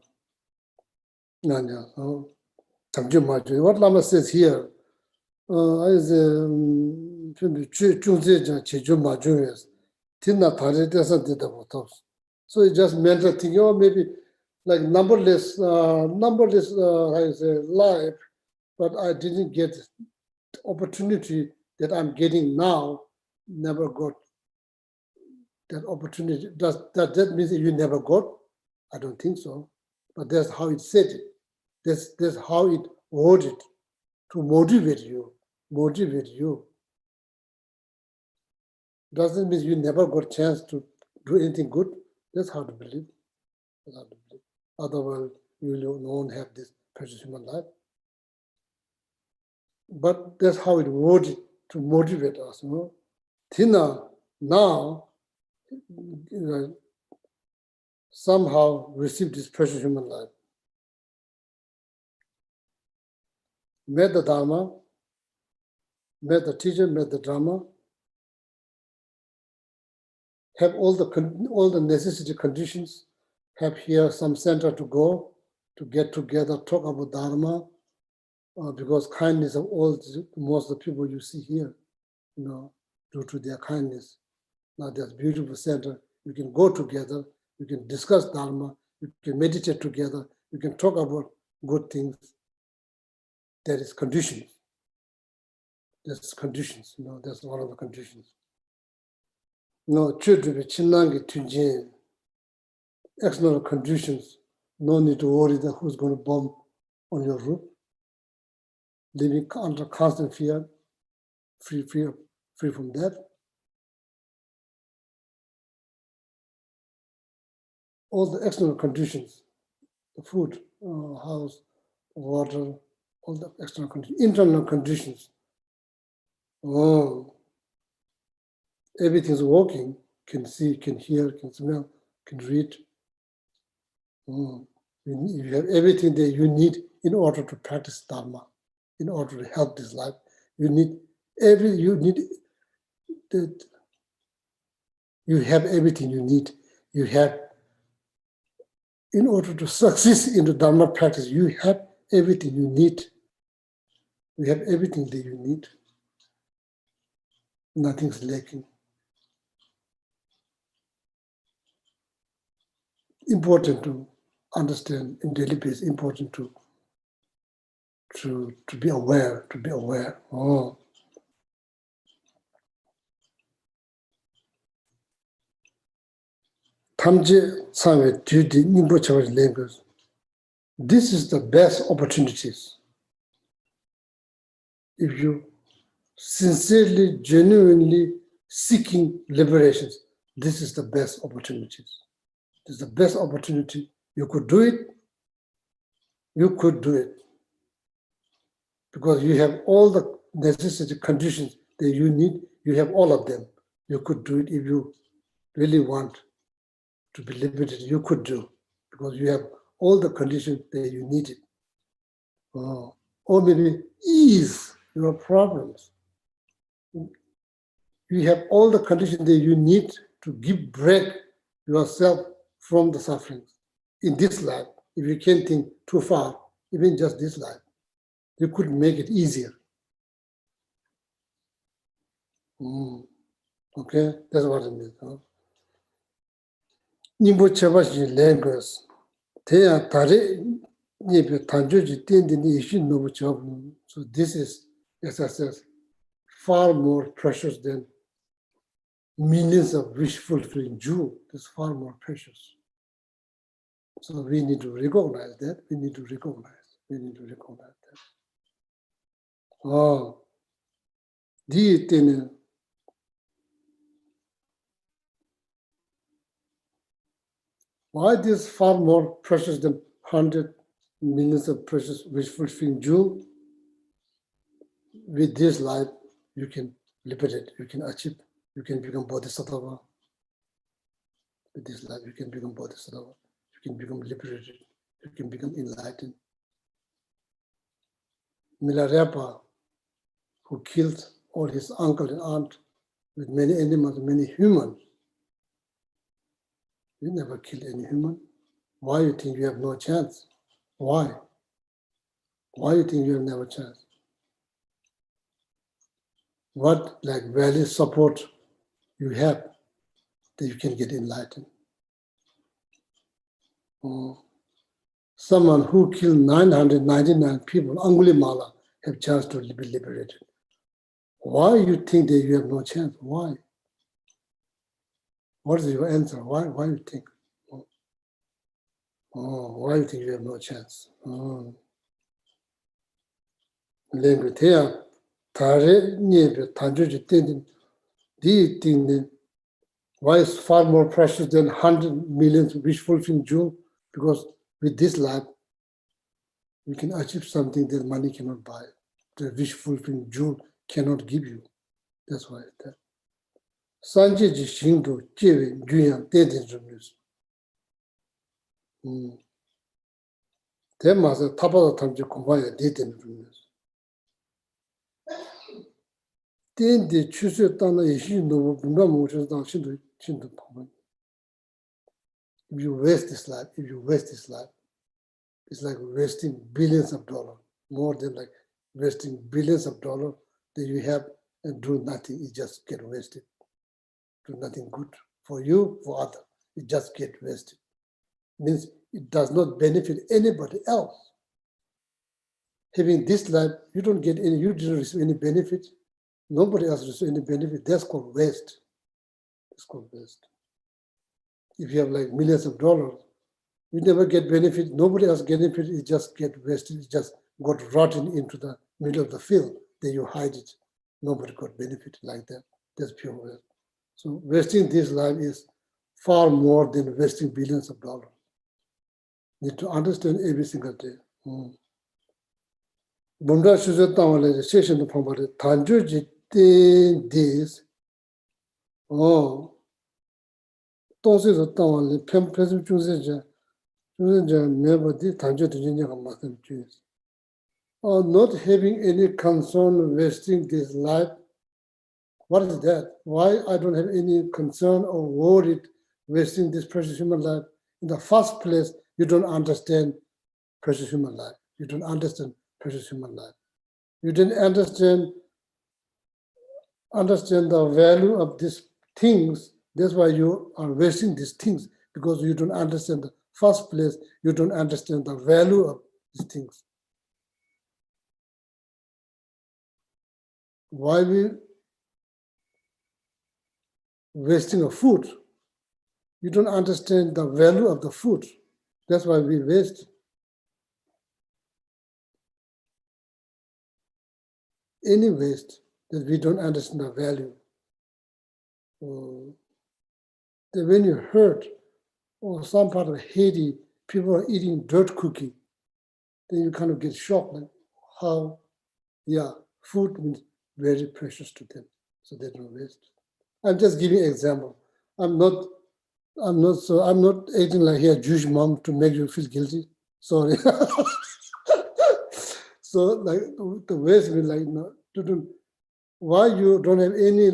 Lama says here is so it's just mental thinking, or maybe like numberless life, but I didn't get the opportunity that I'm getting now, never got that opportunity. Does that mean that you never got? I don't think so. But that's how it said it. That's how it worded to motivate you. Motivate you. Doesn't mean you never got chance to do anything good. That's how to believe. That's how to believe. Otherwise, you won't have this precious human life. But that's how it worded to motivate us. Tina now somehow received this precious human life. Met the Dharma, met the teacher, met the Dharma, have all the necessary conditions, have here some center to go, to get together, talk about Dharma, because kindness of most of the people you see here, due to their kindness. Now there's beautiful center. You can go together, you can discuss Dharma, you can meditate together, you can talk about good things. There is conditions. There's conditions, that's one of the conditions. External conditions, no need to worry that who's going to bomb on your roof. Living under constant fear, free from that. All the external conditions, the food, house, water, all the external conditions, internal conditions. Everything's working, can see, can hear, can smell, can read. You have everything that you need in order to practice Dharma, in order to help this life. You have everything you need. You have, in order to succeed in the Dharma practice, you have everything you need. You have everything that you need. Nothing's lacking. Important to understand in daily basis, important to be aware, This is the best opportunities. If you sincerely, genuinely seeking liberations, this is the best opportunities. This is the best opportunity. You could do it. You could do it. Because you have all the necessary conditions that you need. You have all of them. You could do it if you really want to be liberated. You could do, because you have all the conditions that you needed. Or maybe ease your problems. You have all the conditions that you need to give break yourself from the sufferings in this life. If you can't think too far, even just this life, you could make it easier. Okay, that's what it means. Nimbo Chabashi language. Teya Tare Nipi Tanjuji Tindini Ishin Nobu Chab. So this is, as I said, far more precious than millions of wish fulfilling Jews. It's far more precious. So we need to recognize that. We need to recognize that. Oh, the thing. Why this far more precious than 100 millions of precious wish fulfilling Jews? With this life, you can liberate, you can achieve, you can become Bodhisattva. With this life, you can become Bodhisattva, you can become liberated, you can become enlightened. Milarepa, who killed all his uncle and aunt with many animals, many humans, you never killed any human. Why you think you have no chance? Why? Why you think you have never chance? What value support you have that you can get enlightened? Someone who killed 999 people, Angulimala, have chance to be liberated. Why you think that you have no chance? Why? What is your answer? Why you think? Why you think you have no chance? Language Tare Niebe Tanjuji Tendin, the thing why is far more precious than 100 million wish fulfilling Jews? Because with this life, you can achieve something that money cannot buy. The wish fulfilling Jew cannot give you. That's why that. Sanje ji shingdo jewe gyuyang teten zhumyus. Ten masa tapada tamche kumbaya teten zhumyus. Ten de chusyo tanga ishi nobo bimba mochos tanga shindu pangman. If you waste this life, it's like wasting billions of dollars, more than like wasting billions of dollars that you have and do nothing. It just get wasted. Do nothing good for you, for others. It just get wasted. Means it does not benefit anybody else. Having this life, you don't get any, you didn't receive any benefit. Nobody else receives any benefit. That's called waste. It's called waste. If you have like millions of dollars, you never get benefit. Nobody else get benefit. It just get wasted. It just got rotten into the middle of the field. Then you hide it. Nobody got benefit like that. That's pure waste. So wasting this life is far more than wasting billions of dollars. Need to understand every single day. Bunda shuzo tawale session to pambare tanju jitin this. Tonsi zo tawale pem pesu chuseja never did tanju to jinya kamatam chus. Not having any concern wasting this life. What is that? Why I don't have any concern or worried wasting this precious human life? In the first place, you don't understand precious human life. You don't understand precious human life. You didn't understand the value of these things. That's why you are wasting these things, because you don't understand the first place, you don't understand the value of these things. Why we wasting of food? You don't understand the value of the food. That's why we waste. Any waste that we don't understand the value. That when you heard, or some part of Haiti, people are eating dirt cookie, then you kind of get shocked, like how, food means very precious to them, so they don't waste. I'm just giving an example. I'm not acting like a Jewish mom to make you feel guilty. Sorry. So like the waste means like why you don't have any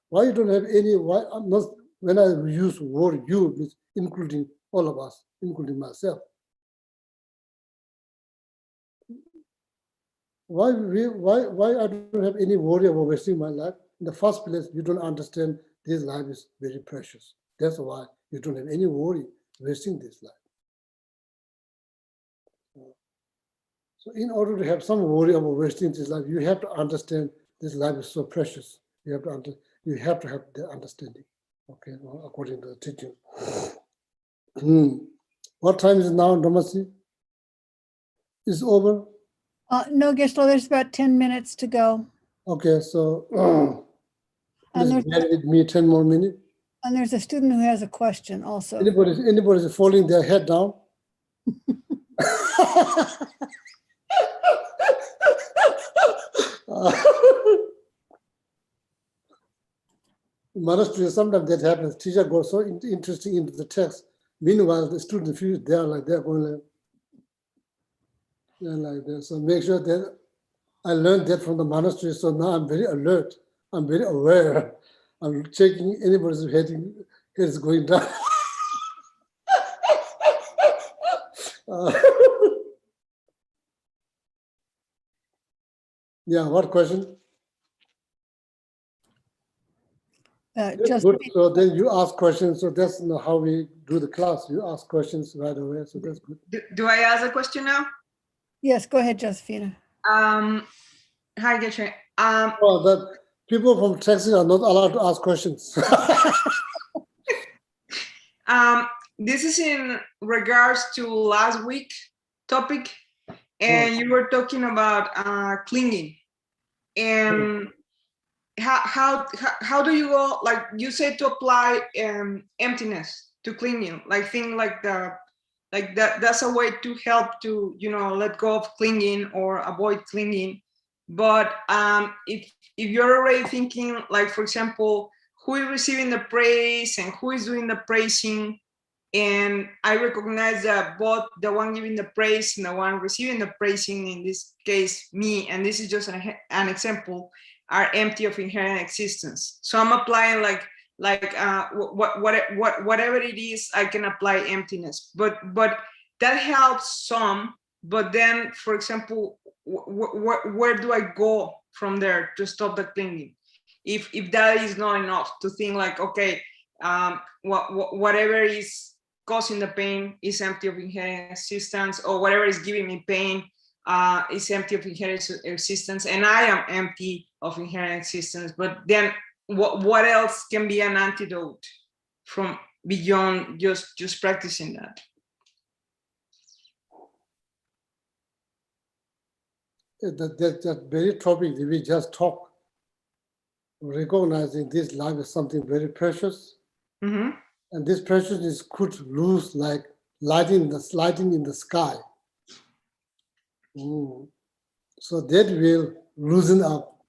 why you don't have any, why I'm not, when I use word you, means including all of us, including myself. Why I don't have any worry about wasting my life? in the first place, you don't understand this life is very precious. That's why you don't have any worry wasting this life. So in order to have some worry about wasting this life, you have to understand this life is so precious. You have to have the understanding. Okay, well, according to the teaching. What time is it now, Dhamasi? Is over? No, Geshe, there's about 10 minutes to go. Okay, so And please there's, bear with me 10 more minutes. and there's a student who has a question also. Anybody's falling their head down? Monastery, sometimes that happens. Teacher goes so interesting into the text. Meanwhile, the student feels they're going like that. So make sure that I learned that from the monastery. So now I'm very alert. I'm very aware. I'm checking anybody's head is going down. Yeah, what question? Just Good. So then you ask questions. So that's how we do the class. You ask questions right away. So that's good. Do I ask a question now? yes, go ahead, Josephina. Hi, Geshe. Well, that people from Texas are not allowed to ask questions. This is in regards to last week topic, and you were talking about clinging, and how do you go? Like you said, to apply emptiness to clinging, like thing like that. That's a way to help to let go of clinging or avoid clinging. But if you're already thinking, like for example, who is receiving the praise and who is doing the praising, and I recognize that both the one giving the praise and the one receiving the praising, in this case me, and this is just an example, are empty of inherent existence. So I'm applying whatever it is, I can apply emptiness, but that helps some. But then, for example, where do I go from there to stop the clinging? If that is not enough, to think like, okay, whatever is causing the pain is empty of inherent existence, or whatever is giving me pain is empty of inherent existence, and I am empty of inherent existence. But then what else can be an antidote from beyond just practicing that? That very topic that we just talked, recognizing this life is something very precious, Mm-hmm. and this preciousness could lose like lighting in the sky. So that will loosen up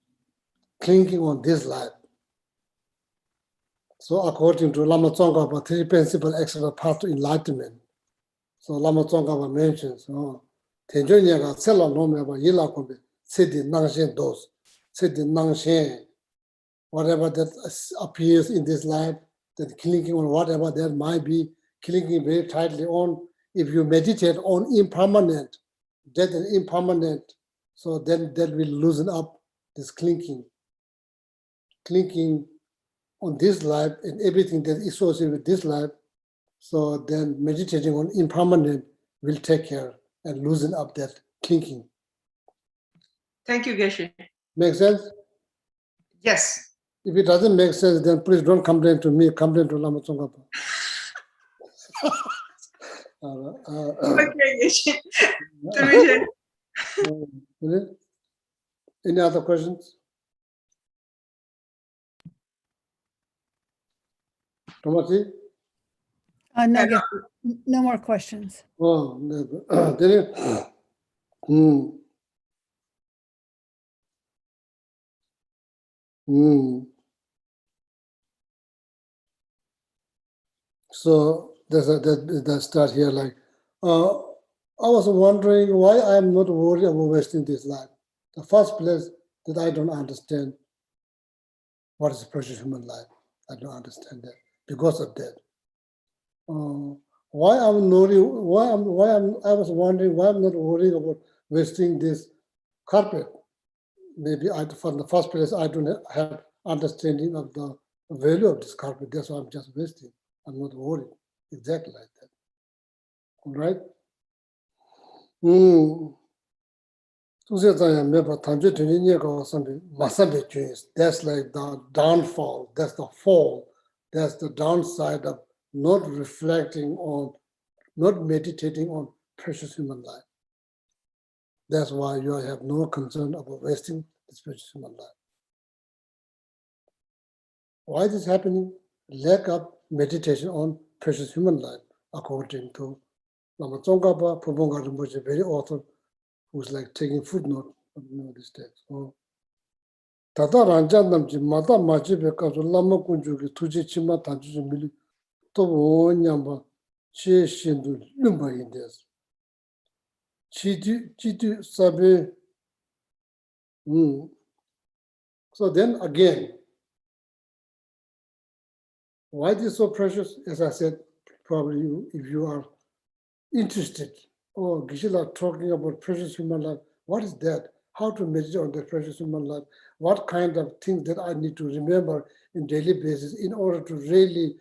clinging on this life. So according to Lama Tsongkhapa, 3 principal extra path to enlightenment. So Lama Tsongkhapa mentions, Tenjo Nyaga Tsela Nomeba Yila Kombe, Sedi Nangshen Dos, Sedi Nangshen, whatever that appears in this life, that clinging on whatever that might be, clinging very tightly on. If you meditate on impermanent, death and impermanent, so then that will loosen up this clinging on this life and everything that is associated with this life. So then meditating on impermanent will take care and loosen up that clinging. Thank you, Geshe. Make sense? Yes. If it doesn't make sense, then please don't complain to me, complain to Lama Tsongkhapa. Okay, Geshe. Any other questions? Tomasi? No, Geshe, no more questions. Oh, So that start here like, I was wondering why I'm not worried about wasting this life. The first place that I don't understand what is precious human life. I don't understand that because of that. I was wondering why I'm not worrying about wasting this carpet. Maybe from the first place I don't have understanding of the value of this carpet. That's why I'm just wasting. I'm not worried. Exactly like that. All right? That's like the downfall. That's the fall. That's the downside of not reflecting on, not meditating on precious human life. That's why you have no concern about wasting this precious human life. Why is this happening? Lack of meditation on precious human life, according to Lama Tsongkhapa, Prabhupada Rinpoche, very author, who's like taking footnote of this text. Tata Ranjan Namji, Mata Maji Bekazu, Lama Kunjuki, Tuji Chima Tanjuji Mili, Tobo Nyamba, Che Shindu, Lumba Indes. Chidu Sabe. So then again, why is this so precious? As I said, probably if you are interested, or Geshe talking about precious human life, what is that? How to meditate on the precious human life? What kind of things that I need to remember in daily basis in order to really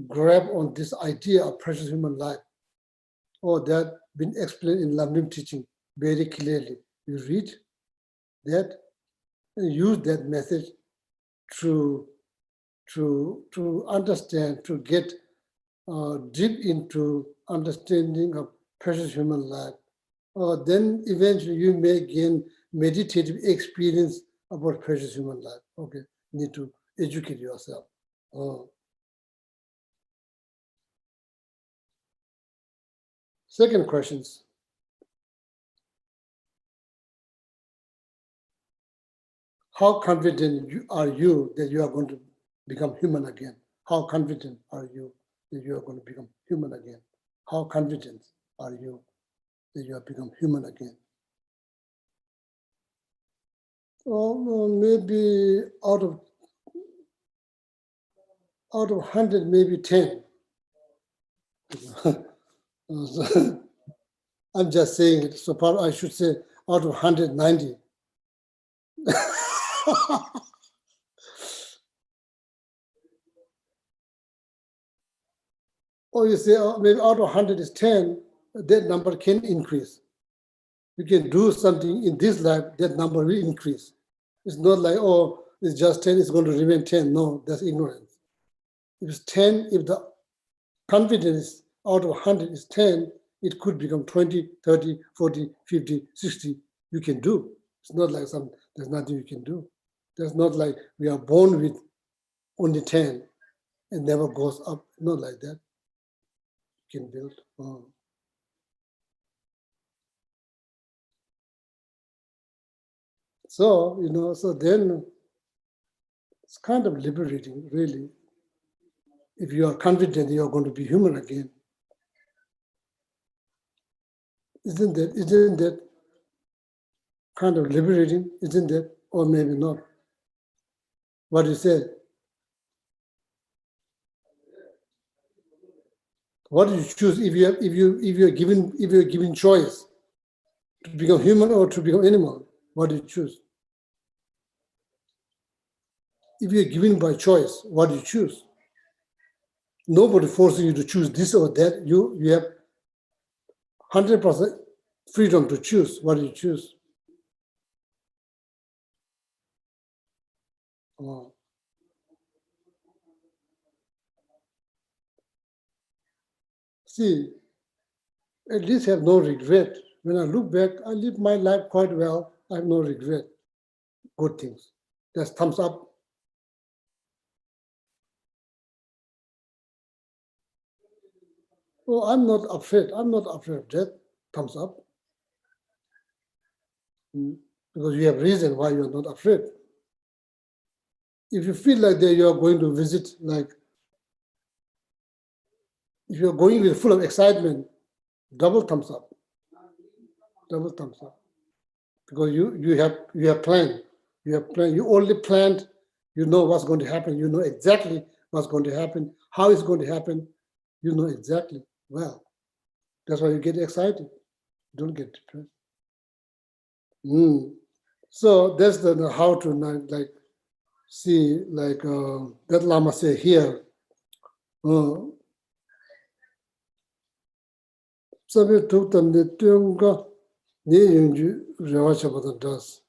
grab on this idea of precious human life? Or that been explained in Lamrim teaching very clearly. You read that and use that message to understand, to get deep into understanding of precious human life. Then eventually you may gain meditative experience about precious human life. Okay, need to educate yourself. Second questions. How confident are you that you are going to become human again? How confident are you that you are going to become human again? How confident are you that you have become human again? Oh, maybe out of 100, maybe 10. I'm just saying it. So probably I should say out of 190. Or you say maybe out of 100 is 10, that number can increase. You can do something in this life, that number will increase. It's not like, oh, it's just 10, it's going to remain 10. No, that's ignorance. If it's 10, if the confidence out of 100 is 10, it could become 20, 30, 40, 50, 60. You can do. It's not like there's nothing you can do. There's not like we are born with only 10 and never goes up. Not like that. You can build. So, so then it's kind of liberating, really. If you are confident you are going to be human again, isn't that kind of liberating? Isn't that, or maybe not? What you said? What do you choose if you're given choice to become human or to become animal? What do you choose? If you're given by choice, what do you choose? Nobody forcing you to choose this or that. You have 100% freedom to choose. What do you choose? See, at least have no regret. When I look back, I live my life quite well. I have no regret. Good things. That's thumbs up. Oh, I'm not afraid. I'm not afraid of death. Thumbs up. Because you have reason why you're not afraid. If you feel like that you are going to visit, like, if you're going with full of excitement, double thumbs up. Double thumbs up. Because you have planned. You only planned, you know what's going to happen. You know exactly what's going to happen, how it's going to happen. You know exactly well. That's why you get excited. Don't get depressed. So that's the how to, like, see, like that Lama say here, somebody took them the Tunga does.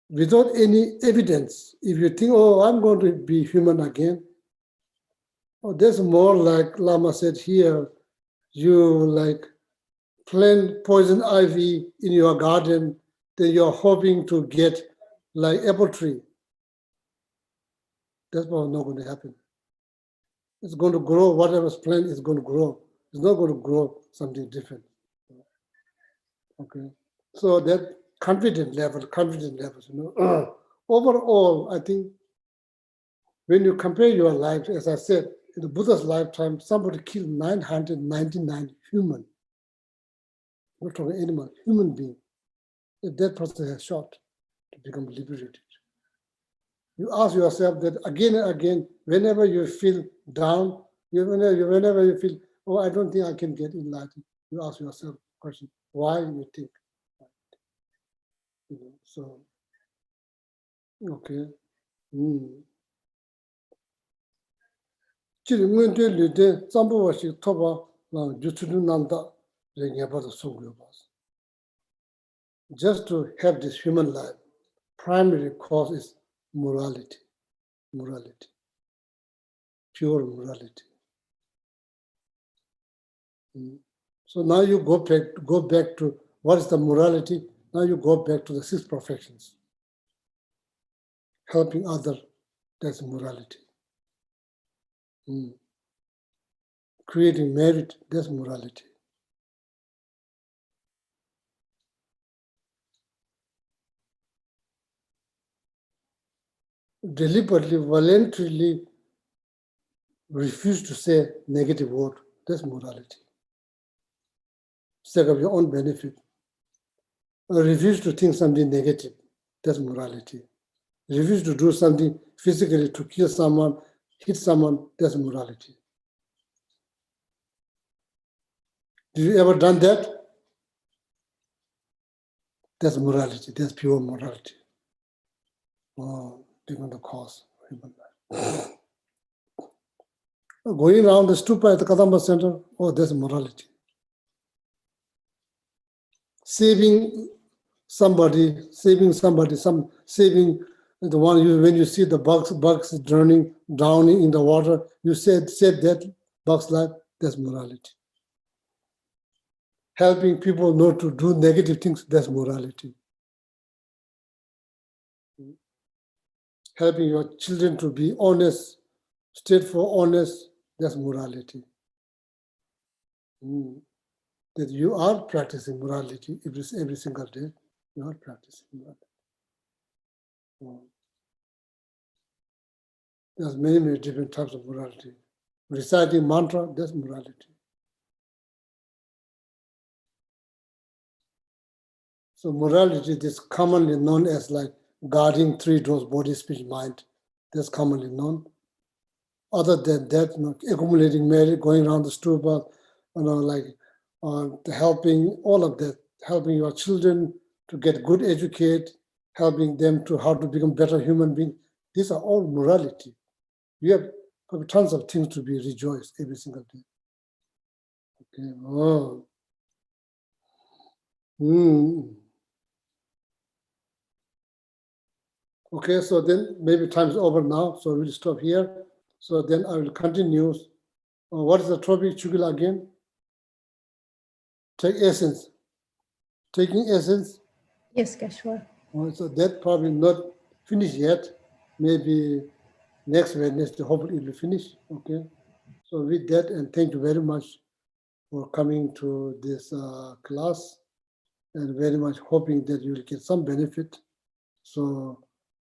Without any evidence, if you think, oh, I'm going to be human again, oh, that's more like Lama said here, you like plant poison ivy in your garden, then you're hoping to get like apple tree. That's probably not going to happen. It's going to grow, whatever's planted is going to grow. It's not going to grow something different. Okay. So that confidence levels, you know. Overall, I think when you compare your life, as I said, in the Buddha's lifetime, somebody killed 999 human. We're talking animal, human being. If that person has shot to become liberated. You ask yourself that again and again, whenever you feel down, whenever you feel, oh, I don't think I can get enlightened, you ask yourself the question, why you think? You know, so, okay. Just to have this human life, primary cause is morality, pure morality. So now you go back to what is the morality? Now you go back to the 6 perfections. Helping others, that's morality. Creating merit, that's morality. Deliberately, voluntarily refuse to say negative word, that's morality. Sake of your own benefit. Or refuse to think something negative, that's morality. Refuse to do something physically to kill someone, hit someone, that's morality. Did you ever done that? That's morality, that's pure morality. Oh, given the cause of human life. Going around the stupa at the Kadamba Center, oh, that's morality. Saving somebody, saving the one you, when you see the bugs drowning in the water, you said that bug's life, that's morality. Helping people not to do negative things, that's morality. Helping your children to be honest, straightforward, honest, that's morality. That you are practicing morality every single day. You are practicing morality. There's many different types of morality. Reciting mantra, that's morality. So morality is commonly known as like guarding 3 doors, body, speech, mind. That's commonly known. Other than that, accumulating merit, going around the stupa, helping all of that, helping your children to get good educate, helping them to how to become better human beings. These are all morality. You have tons of things to be rejoiced every single day. Okay. Oh. Okay, so then maybe time is over now, so we'll stop here. So then I will continue. What is the topic, Chugila, again? Take essence. Taking essence. Yes, Geshe. So that probably not finished yet. Maybe next Wednesday, hopefully it will finish. Okay. So with that, and thank you very much for coming to this class, and very much hoping that you will get some benefit. So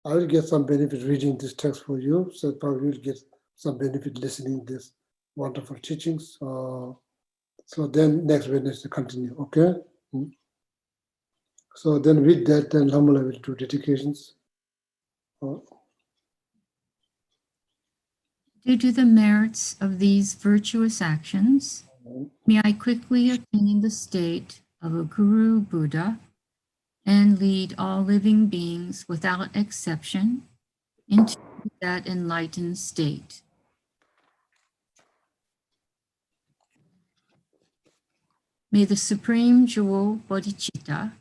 I will get some benefit reading this text for you. So probably you'll get some benefit listening to this wonderful teachings. So then next Wednesday continue. Okay. So then with that, then Lamrim will do dedications. Due to the merits of these virtuous actions, may I quickly attain the state of a Guru Buddha and lead all living beings without exception into that enlightened state. May the supreme jewel bodhicitta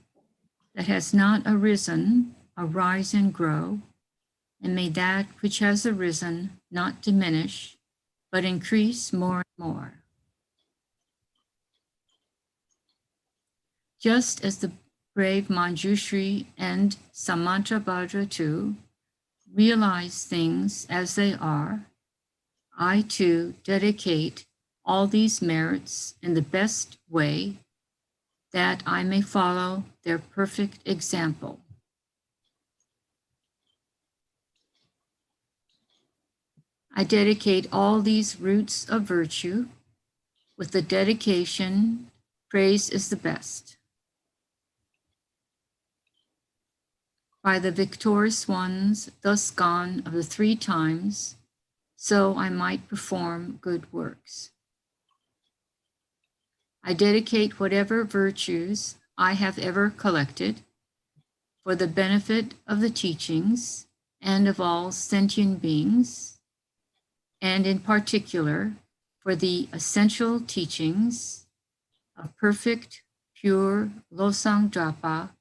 that has not arisen arise and grow, and may that which has arisen not diminish, but increase more and more. Just as the brave Manjushri and Samantabhadra too realize things as they are, I too dedicate all these merits in the best way that I may follow their perfect example. I dedicate all these roots of virtue with the dedication, praise is the best. By the victorious ones thus gone of the 3 times, so I might perform good works. I dedicate whatever virtues I have ever collected for the benefit of the teachings and of all sentient beings, and in particular for the essential teachings of perfect, pure Losang Drapa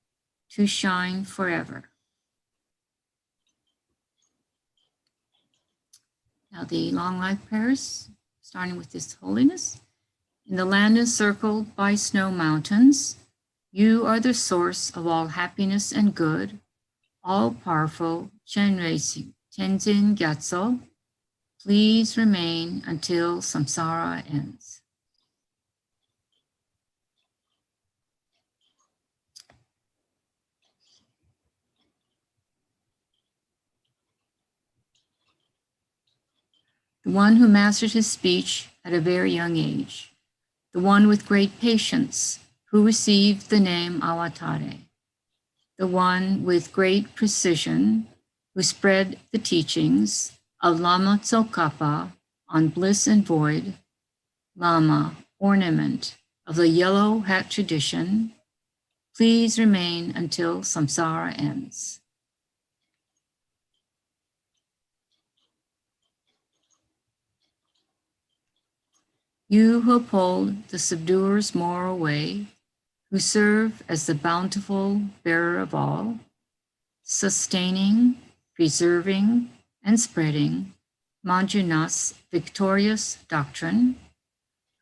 to shine forever. Now the long life prayers, starting with His Holiness. In the land encircled by snow mountains, you are the source of all happiness and good, all-powerful Chenrezig Tenzin Gyatso. Please remain until samsara ends. The one who mastered his speech at a very young age, the one with great patience who received the name Awatare, the one with great precision who spread the teachings of Lama Tsongkhapa on bliss and void, Lama, ornament of the yellow hat tradition, please remain until samsara ends. You who uphold the subduer's moral way, who serve as the bountiful bearer of all, sustaining, preserving, and spreading Manjunath's victorious doctrine,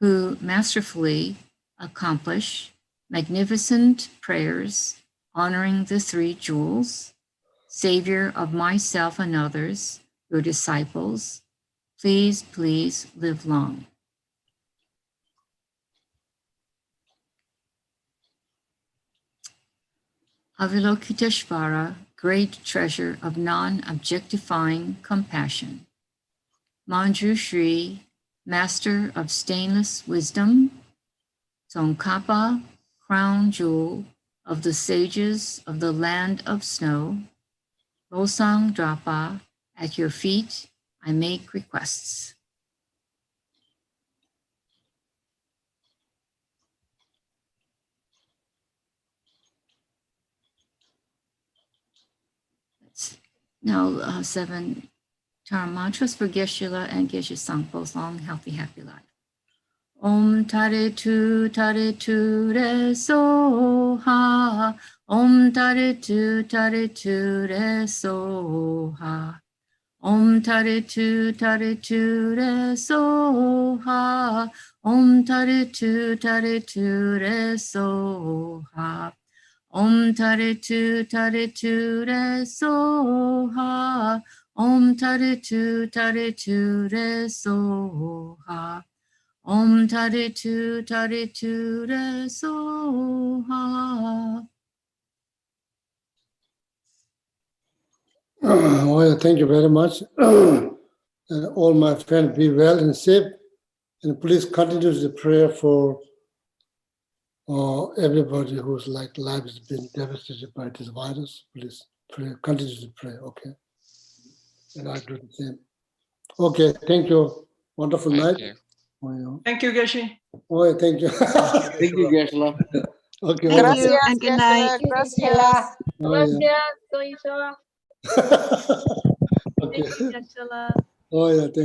who masterfully accomplish magnificent prayers honoring the 3 jewels, Savior of myself and others, your disciples, please, please live long. Avalokiteshvara, great treasure of non-objectifying compassion. Manjushri, master of stainless wisdom. Tsongkhapa, crown jewel of the sages of the land of snow. Losang Drapa, at your feet I make requests. Now 7 Tara mantras for Geshe and Geshe Sangpo's long, healthy, happy life. Om Tare Tu Re So Ha. Om Tare Tu Re So Ha. Om Tare Tu Re So Ha. Om Tare Tu Re So Ha. Om Tare Tu Re So Ha. Om Tare Tu Re So Ha. Om Tare Tu Re So Ha. Oh, thank you very much. And all my friends, be well and safe. And please continue the prayer for everybody whose life has been devastated by this virus. Please pray, continue to pray, okay? And I do the same. Okay, thank you. Wonderful night. You. Thank you, Geshe. Oh, thank you. Thank you, Geshe. Okay. Thank Gracias. you and good night. Oh, yeah. Okay. Okay. Thank you, Geshe. Oh, yeah, thank you.